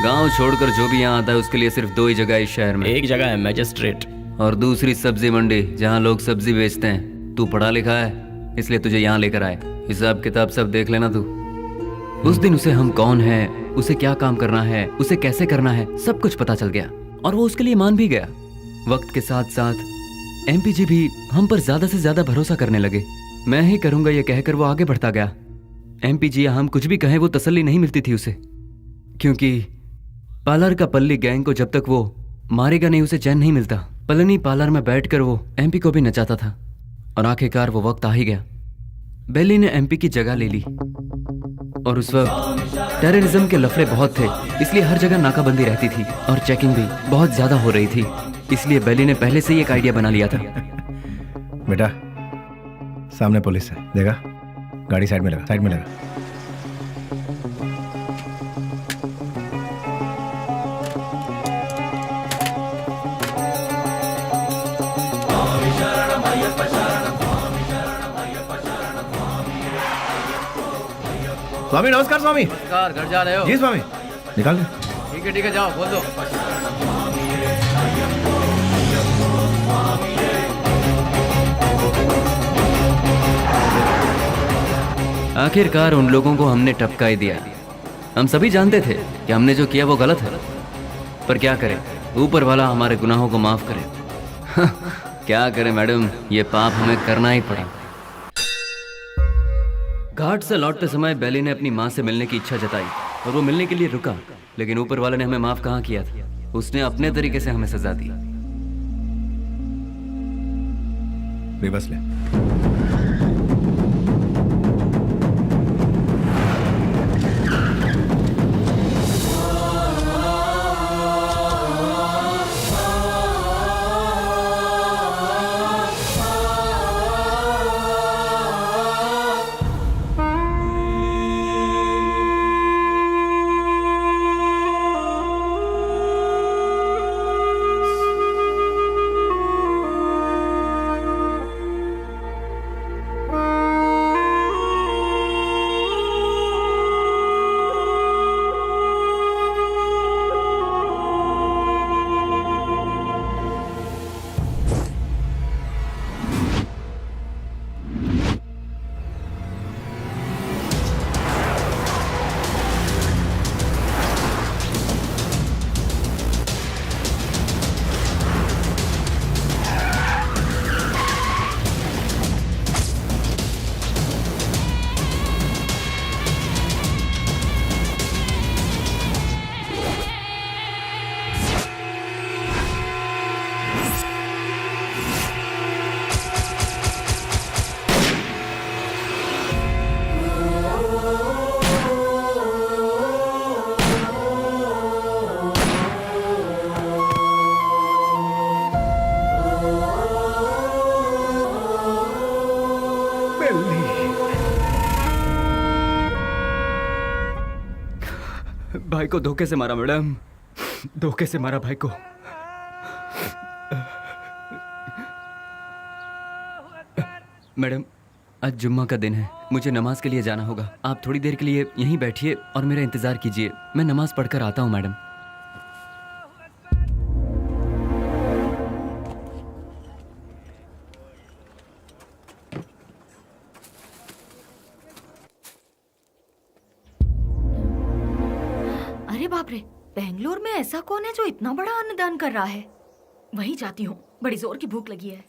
गांव छोड़कर जो भी यहाँ आता है उसके लिए सिर्फ दो ही जगह है इस शहर में। एक जगह है मैजिस्ट्रेट और दूसरी सब्जी मंडी, जहाँ लोग सब्जी बेचते हैं। तू पढ़ा लिखा है इसलिए तुझे यहाँ लेकर आए। हिसाब किताब सब देख लेना तू। उस दिन उसे हम कौन है, उसे क्या काम करना है, उसे कैसे करना है, सब कुछ पता चल गया और वो उसके लिए मान भी गया। वक्त के साथ साथ एमपी जी भी हम पर ज्यादा से ज्यादा भरोसा करने लगे। मैं ही करूंगा ये कहकर वो आगे बढ़ता गया। एमपी जी हम कुछ भी कहें वो तसल्ली नहीं मिलती थी उसे, क्योंकि पार्लर का पल्ली गैंग को जब तक वो मारेगा नहीं उसे चैन नहीं मिलता। पलनी पार्लर में बैठकर वो एमपी को भी नचाता था और आखिरकार वो वक्त आ ही गया। बेली ने एमपी की जगह ले ली और उस वक्त टेररिज्म के लफड़े बहुत थे, इसलिए हर जगह नाकाबंदी रहती थी और चेकिंग भी बहुत ज्यादा हो रही थी। इसलिए बेली ने पहले से ही एक आइडिया बना लिया था। बेटा सामने पुलिस है, देखा? गाड़ी साइड में लगा, साइड में लगा। स्वामी नमस्कार। स्वामी नमस्कार। घर जा रहे हो? जी स्वामी। निकाल दे। ठीक है जाओ, बोल दो। आखिरकार उन लोगों को हमने टपका ही दिया। हम सभी जानते थे कि हमने जो किया वो गलत है, पर क्या करें, ऊपर वाला हमारे गुनाहों को माफ करे। क्या करें मैडम, ये पाप हमें करना ही पड़ा। घाट से लौटते समय बेली ने अपनी माँ से मिलने की इच्छा जताई और वो मिलने के लिए रुका, लेकिन ऊपर वाले ने हमें माफ कहाँ किया था। उसने अपने तरीके से हमें सजा दी। बेबस ले। भाई को धोखे से मारा मैडम, धोखे से मारा भाई को। मैडम आज जुम्मा का दिन है, मुझे नमाज के लिए जाना होगा। आप थोड़ी देर के लिए यहीं बैठिए और मेरा इंतजार कीजिए, मैं नमाज पढ़कर आता हूँ मैडम। अरे बाप रे, बेंगलोर में ऐसा कौन है जो इतना बड़ा अन्नदान कर रहा है? वहीं जाती हूँ, बड़ी जोर की भूख लगी है।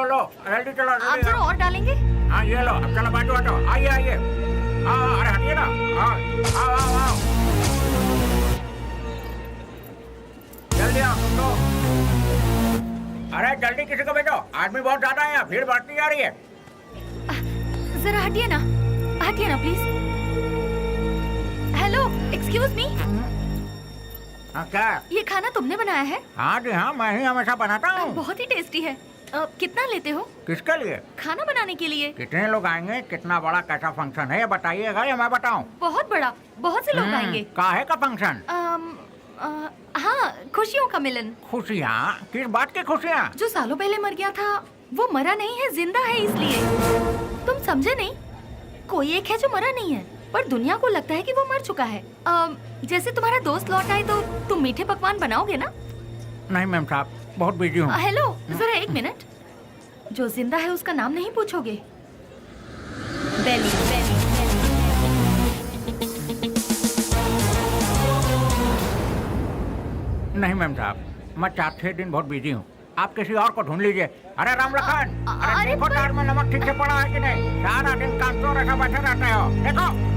लो जल्दी चलो। आप जरा और डालेंगे? हाँ ये लो, अब चलो बाजू हटो, आइए आइए। हाँ अरे हटिए ना। हाँ आओ। जल्दी आओ तुम लोग। अरे जल्दी किसी को भेजो, आदमी बहुत ज्यादा है, भीड़ बढ़ती जा रही है। जरा हटिए ना प्लीज। Hello, excuse me. हाँ क्या? ये खाना तुमने बनाया है? हाँ जी हाँ, मैं ही हमेशा बनाता हूँ। बहुत ही टेस्टी है। कितना लेते हो? किसके लिए? खाना बनाने के लिए। कितने लोग आएंगे, कितना बड़ा कैसा फंक्शन है ये बताइएगा या मैं बताऊँ? बहुत बड़ा, बहुत से लोग आएंगे। काहे का फंक्शन? हाँ, खुशियों का मिलन। खुशियाँ? किस बात की खुशियाँ? जो सालों पहले मर गया था वो मरा नहीं है, जिंदा है, इसलिए। तुम समझे नहीं? कोई एक है जो मरा नहीं है, पर दुनिया को लगता है कि वो मर चुका है। जैसे तुम्हारा दोस्त लौट आए तो तुम मीठे पकवान बनाओगे ना? नहीं मैम साहब, बहुत बिजी हूँ। हेलो, जरा एक मिनट। जो जिंदा है उसका नाम नहीं पूछोगे? बेली। नहीं मैम साहब, मैं 4-6 दिन बहुत बिजी हूँ, आप किसी और को ढूंढ लीजिए। अरे राम लखन, अरे देखो दाल में नमक ठीक से पड़ा है कि नहीं? सारा दिन काम तो रखा बैठे रहते हो, देखो।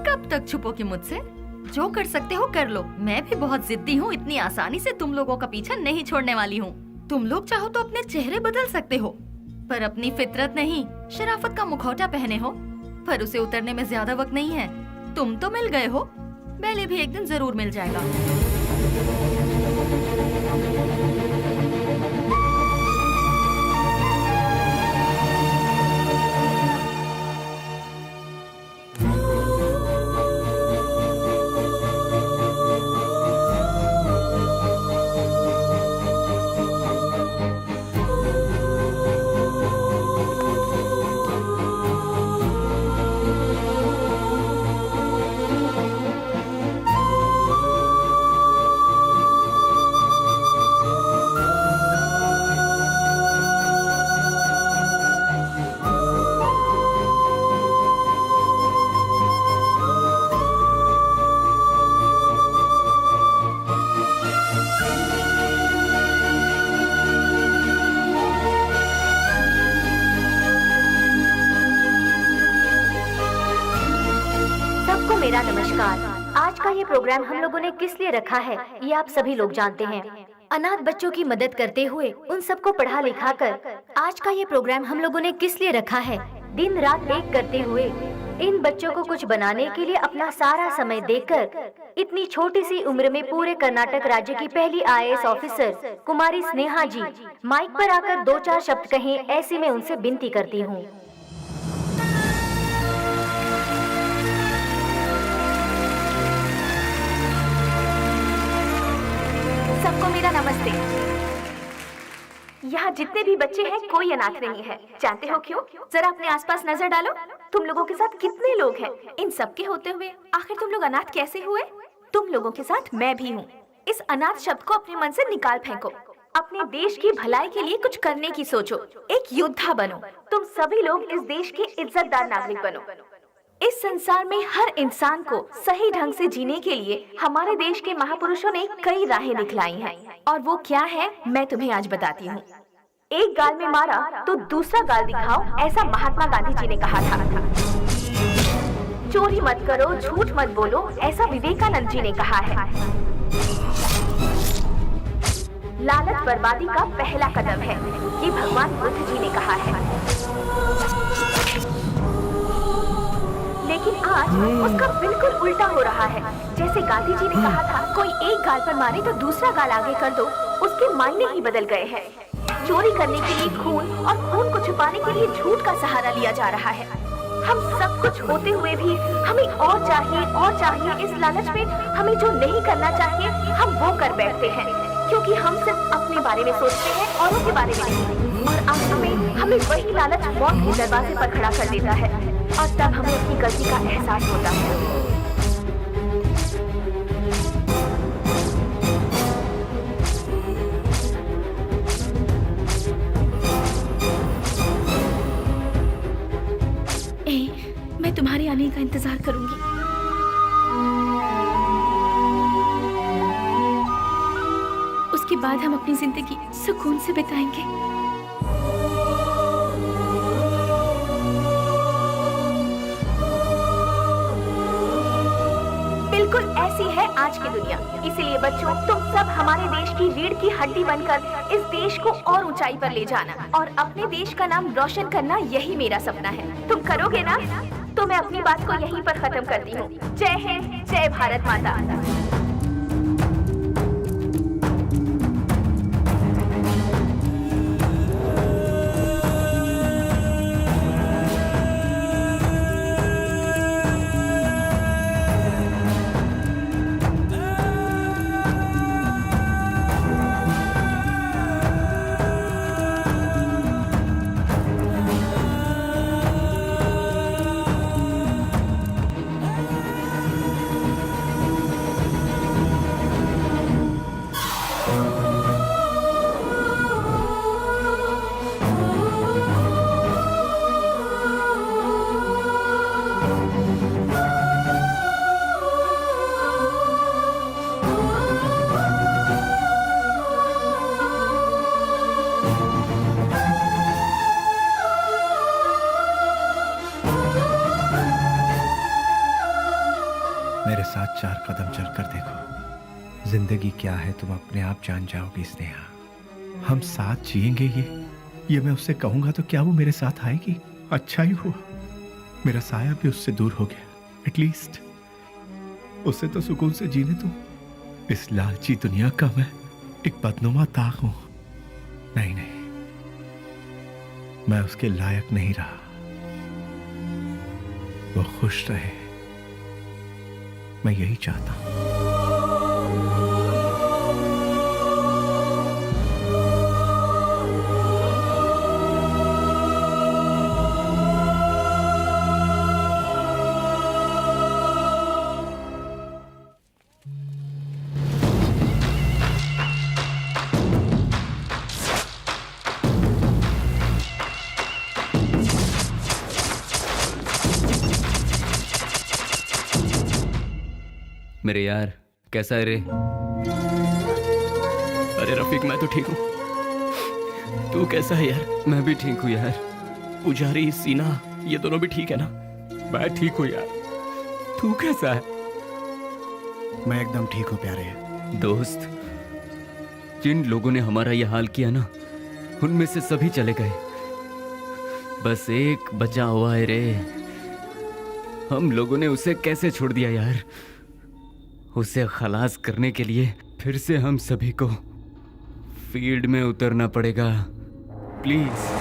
कब तक छुपोगे मुझसे? जो कर सकते हो कर लो। मैं भी बहुत जिद्दी हूँ, इतनी आसानी से तुम लोगों का पीछा नहीं छोड़ने वाली हूँ। तुम लोग चाहो तो अपने चेहरे बदल सकते हो, पर अपनी फितरत नहीं, शराफत का मुखौटा पहने हो, पर उसे उतरने में ज्यादा वक्त नहीं है। तुम तो मिल गए हो, पहले भी एक दिन जरूर मिल जाएगा। मेरा नमस्कार। आज का ये प्रोग्राम हम लोगों ने किस लिए रखा है ये आप सभी लोग जानते हैं। अनाथ बच्चों की मदद करते हुए उन सबको पढ़ा लिखा कर आज का ये प्रोग्राम हम लोगों ने किस लिए रखा है? दिन रात एक करते हुए इन बच्चों को कुछ बनाने के लिए अपना सारा समय देकर इतनी छोटी सी उम्र में पूरे कर्नाटक राज्य की पहली IAS ऑफिसर कुमारी स्नेहा जी माइक पर आकर 2-4 शब्द कहें, ऐसी मैं उनसे विनती करती हूँ। सबको मेरा नमस्ते। यहाँ जितने भी बच्चे हैं कोई अनाथ नहीं है। जानते हो क्यों? जरा अपने आसपास नजर डालो, तुम लोगों के साथ कितने लोग हैं। इन सब के होते हुए आखिर तुम लोग अनाथ कैसे हुए? तुम लोगों के साथ मैं भी हूँ। इस अनाथ शब्द को अपने मन से निकाल फेंको। अपने देश की भलाई के लिए कुछ करने की सोचो, एक योद्धा बनो। तुम सभी लोग इस देश के इज्जतदार नागरिक बनो। इस संसार में हर इंसान को सही ढंग से जीने के लिए हमारे देश के महापुरुषों ने कई राहें दिखलाई हैं, और वो क्या है मैं तुम्हें आज बताती हूँ। एक गाल में मारा तो दूसरा गाल दिखाओ, ऐसा महात्मा गांधी जी ने कहा था। चोरी मत करो, झूठ मत बोलो, ऐसा विवेकानंद जी ने कहा है। लालच बर्बादी का पहला कदम है, ये भगवान बुद्ध जी ने कहा है। लेकिन आज उसका बिल्कुल उल्टा हो रहा है। जैसे गांधी जी ने कहा था, कोई एक गाल पर मारे तो दूसरा गाल आगे कर दो, उसके मायने ही बदल गए हैं। चोरी करने के लिए खून और खून को छुपाने के लिए झूठ का सहारा लिया जा रहा है। हम सब कुछ होते हुए भी हमें और चाहिए। इस लालच में हमें जो नहीं करना चाहिए हम वो कर बैठते हैं, क्योंकि हम सिर्फ अपने बारे में सोचते हैं, औरों के बारे में नहीं। और आखिर में हमें वही लालच मौत के दरवाजे पर खड़ा कर देता है, और तब हमें अपनी गलती का एहसास होता है। मैं तुम्हारे आने का इंतजार करूंगी। उसके बाद हम अपनी जिंदगी सुकून से बिताएंगे। बिल्कुल ऐसी है आज की दुनिया। इसीलिए बच्चों, तुम सब हमारे देश की रीढ़ की हड्डी बनकर इस देश को और ऊंचाई पर ले जाना और अपने देश का नाम रोशन करना, यही मेरा सपना है। तुम करोगे ना? तो मैं अपनी बात को यहीं पर खत्म करती हूँ। जय हिंद, जय भारत माता। मेरे साथ 4 कदम चलकर देखो। जिंदगी क्या है तुम अपने आप जान जाओगी स्नेहा। हम साथ जिएंगे ये मैं उससे कहूंगा तो क्या वो मेरे साथ आएगी? अच्छा ही हुआ मेरा साया भी उससे दूर हो गया। एटलीस्ट उससे तो सुकून से जीने दो। इस लालची दुनिया का मैं एक बदनुमा ताक हूं। नहीं, मैं उसके लायक नहीं रहा। वो खुश रहे, मैं यही चाहता हूं। मेरे यार, कैसा है रे? अरे रफीक, मैं तो ठीक हूँ। तू कैसा है यार? मैं भी ठीक हूँ यार। पुजारी, सीना, ये दोनों भी ठीक है ना? मैं ठीक हूँ यार। तू कैसा है? मैं एकदम ठीक हूँ प्यारे। दोस्त, जिन लोगों ने हमारा यह हाल किया ना, उनमें से सभी चले गए। बस एक बचा हुआ है रे। हम लोगों ने उसे कैसे छोड़ दिया यार? उसे खलास करने के लिए फिर से हम सभी को फील्ड में उतरना पड़ेगा। प्लीज।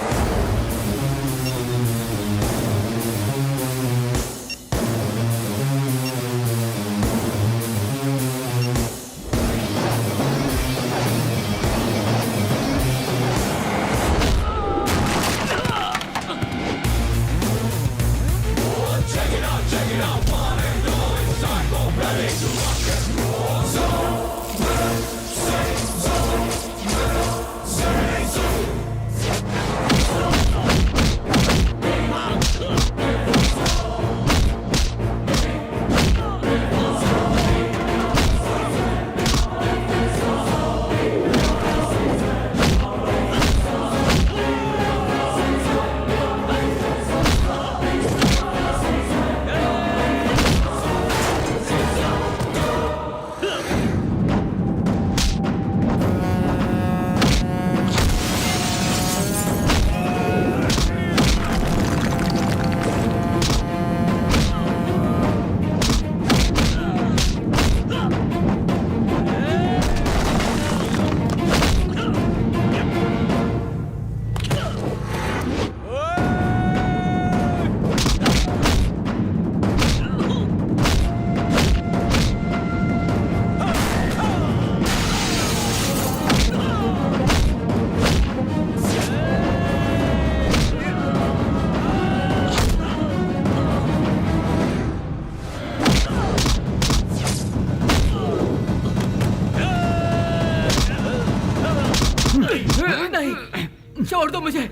नहीं, छोड़ दो मुझे,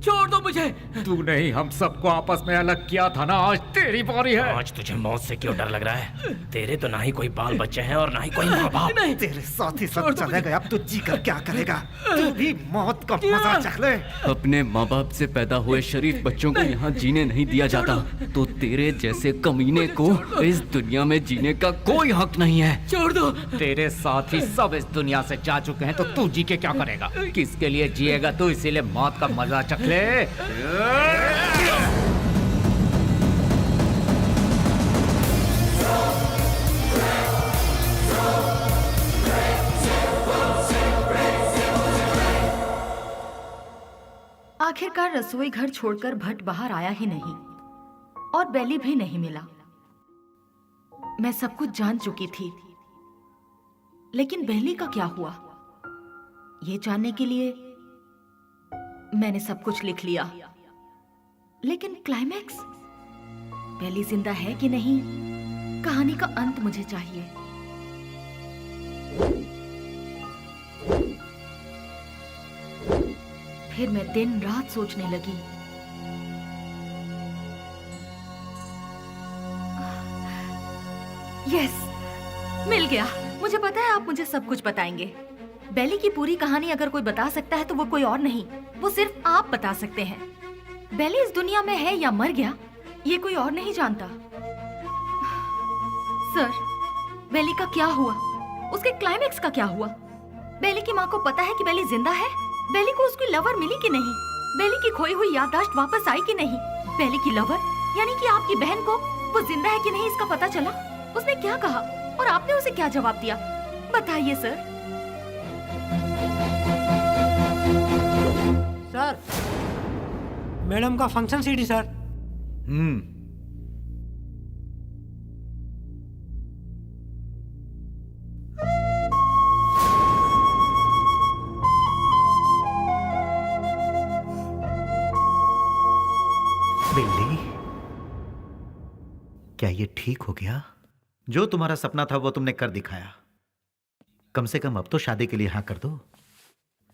छोड़ दो मुझे। तू नहीं, हम सबको आपस में अलग किया था ना, आज तेरी बारी है। आज तुझे मौत से क्यों डर लग रहा है? तेरे तो ना ही कोई बाल बच्चे हैं और ना ही कोई माँ बाप। तेरे साथ ही सब चले गए, अब तू जी कर क्या करेगा? तू भी मौत का मजा चख ले। अपने माँ बाप से पैदा हुए शरीफ बच्चों को यहाँ जीने नहीं दिया जाता, तो तेरे जैसे कमीने को इस दुनिया में जीने का कोई हक नहीं है। छोड़ दो। तेरे साथ ही सब इस दुनिया से जा चुके हैं, तो तू जी के क्या करेगा? किसके लिए जिएगा तू? इसीलिए मौत का मजा चख ले। आखिरकार रसोई घर छोड़कर भट्ट बाहर आया ही नहीं और बेली भी नहीं मिला। मैं सब कुछ जान चुकी थी, लेकिन बेली का क्या हुआ, ये जानने के लिए मैंने सब कुछ लिख लिया। लेकिन क्लाइमैक्स, बेली जिंदा है कि नहीं, कहानी का अंत मुझे चाहिए। फिर मैं दिन रात सोचने लगी। यस, मिल गया। मुझे पता है आप मुझे सब कुछ बताएंगे। बेली की पूरी कहानी अगर कोई बता सकता है तो वो कोई और नहीं, वो सिर्फ आप बता सकते हैं। बेली इस दुनिया में है या मर गया, ये कोई और नहीं जानता। सर, बेली का क्या हुआ? उसके क्लाइमैक्स का क्या हुआ? बेली की माँ को पता है कि बेली जिंदा है? बेली को उसकी लवर मिली कि नहीं? बेली की खोई हुई याददाश्त वापस आई कि नहीं? बेली की लवर यानी कि आपकी बहन को वो जिंदा है कि नहीं इसका पता चला? उसने क्या कहा और आपने उसे क्या जवाब दिया? बताइए सर। सर, मैडम का फंक्शन सीडी सर। बिल्ली, क्या ये ठीक हो गया? जो तुम्हारा सपना था वो तुमने कर दिखाया। कम से कम अब तो शादी के लिए हाँ कर दो।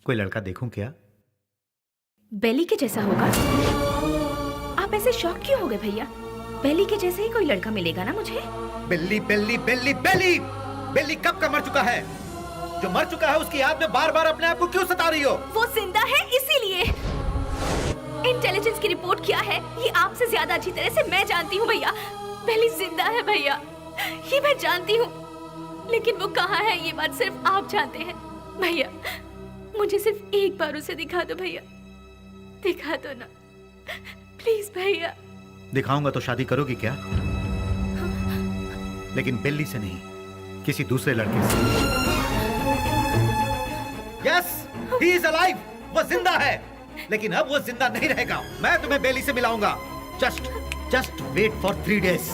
कोई लड़का देखूं क्या? बेली के जैसा होगा? आप ऐसे शॉक क्यों हो गए भैया? बेली के जैसे ही कोई लड़का मिलेगा ना मुझे। बिल्ली बिल्ली बिल्ली बिल्ली बिल्ली कब का मर चुका है? जो मर चुका है उसकी याद में बार बार अपने आप को क्यों सता रही हो? वो जिंदा है इसीलिए। इंटेलिजेंस की रिपोर्ट क्या है ये आपसे ज्यादा अच्छी तरह से मैं जानती हूँ भैया। बेली जिंदा है भैया, ये मैं जानती हूँ, लेकिन वो कहाँ है ये बात सिर्फ आप जानते हैं। भैया मुझे सिर्फ एक बार उसे दिखा दो भैया, दिखा दो ना प्लीज भैया। दिखाऊंगा तो शादी करोगी क्या? लेकिन बिल्ली से नहीं, किसी दूसरे लड़के से। यस, ही इज अलाइव, वो जिंदा है, लेकिन अब वो जिंदा नहीं रहेगा। मैं तुम्हें बेली से मिलाऊंगा। Just wait for 3 days।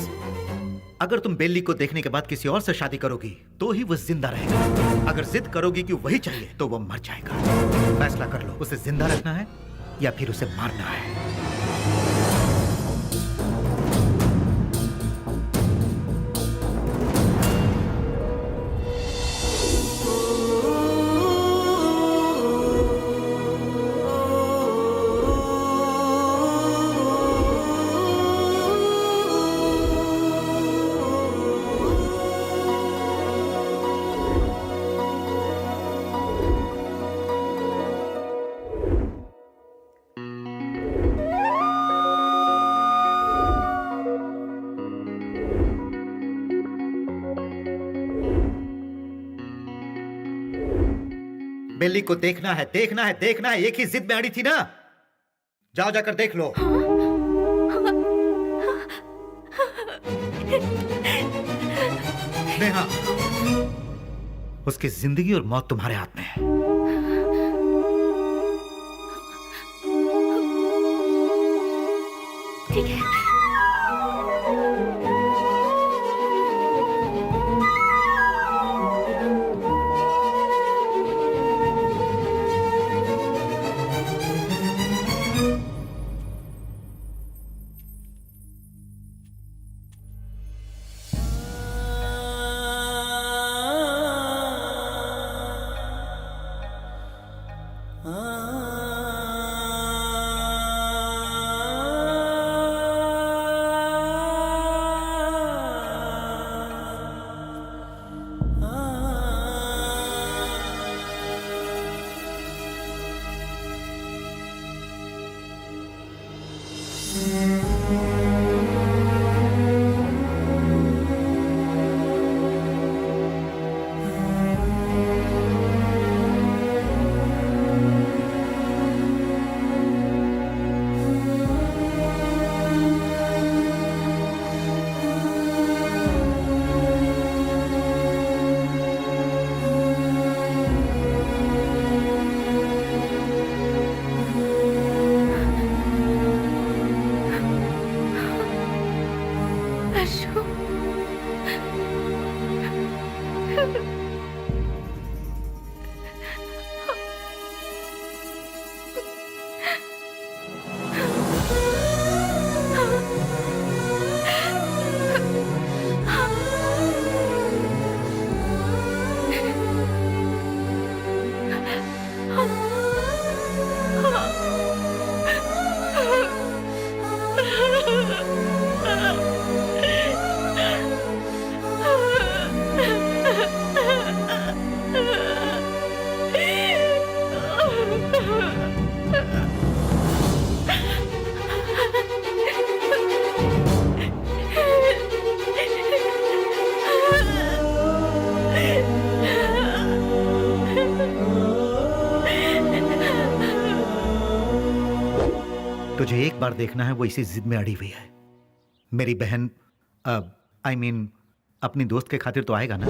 अगर तुम बेली को देखने के बाद किसी और से शादी करोगी तो ही वो जिंदा रहेगा। अगर जिद करोगी कि वही चाहिए तो वो मर जाएगा। फैसला कर लो, उसे जिंदा रखना है या फिर उसे मारना है। बेली को देखना है, देखना है, देखना है। एक ही जिद में अड़ी थी ना। जाओ जाकर देख लो। नेहा, उसकी जिंदगी और मौत तुम्हारे हाथ में है। ठीक है। तुझे एक बार देखना है, वो इसी जिद में अड़ी हुई है। मेरी बहन आई मीन अपनी दोस्त के खातिर तो आएगा ना?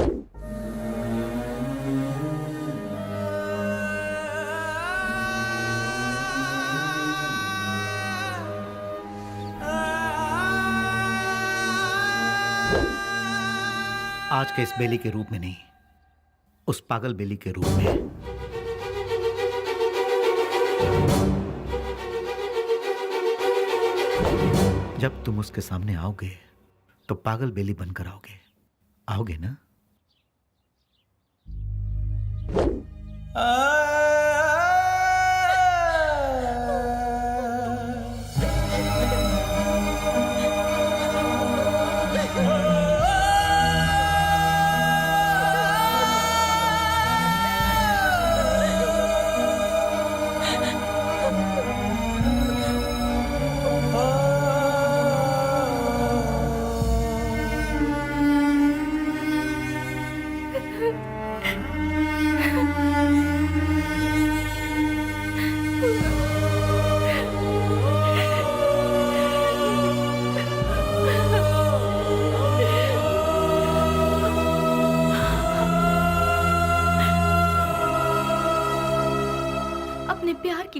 आज के इस बेली के रूप में नहीं, उस पागल बेली के रूप में। जब तुम उसके सामने आओगे तो पागल बेली बनकर आओगे, आओगे ना?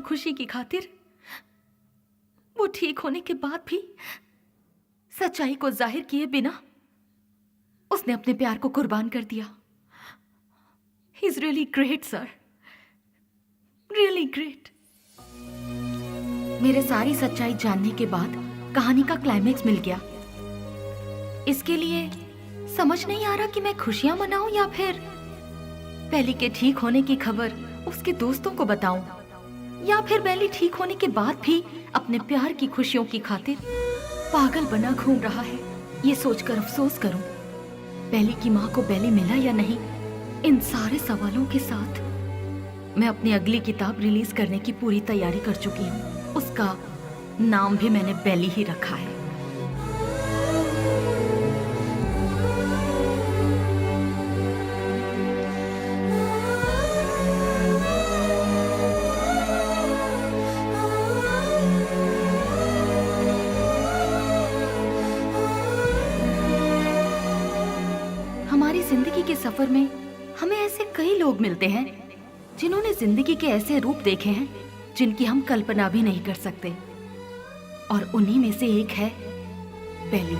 खुशी की खातिर वो ठीक होने के बाद भी सच्चाई को जाहिर किए बिना उसने अपने प्यार को कुर्बान कर दिया। He is really great sir, really great. मेरे सारी सच्चाई जानने के बाद कहानी का क्लाइमेक्स मिल गया। इसके लिए समझ नहीं आ रहा कि मैं खुशियां मनाऊं या फिर बेली के ठीक होने की खबर उसके दोस्तों को बताऊं, या फिर बेली ठीक होने के बाद भी अपने प्यार की खुशियों की खातिर पागल बना घूम रहा है। ये सोचकर अफसोस करूं बेली की माँ को बेली मिला या नहीं। इन सारे सवालों के साथ मैं अपनी अगली किताब रिलीज करने की पूरी तैयारी कर चुकी हूँ। उसका नाम भी मैंने बेली ही रखा है। हमारी जिंदगी के सफर में हमें ऐसे कई लोग मिलते हैं जिन्होंने जिंदगी के ऐसे रूप देखे हैं जिनकी हम कल्पना भी नहीं कर सकते, और उन्हीं में से एक है बेली।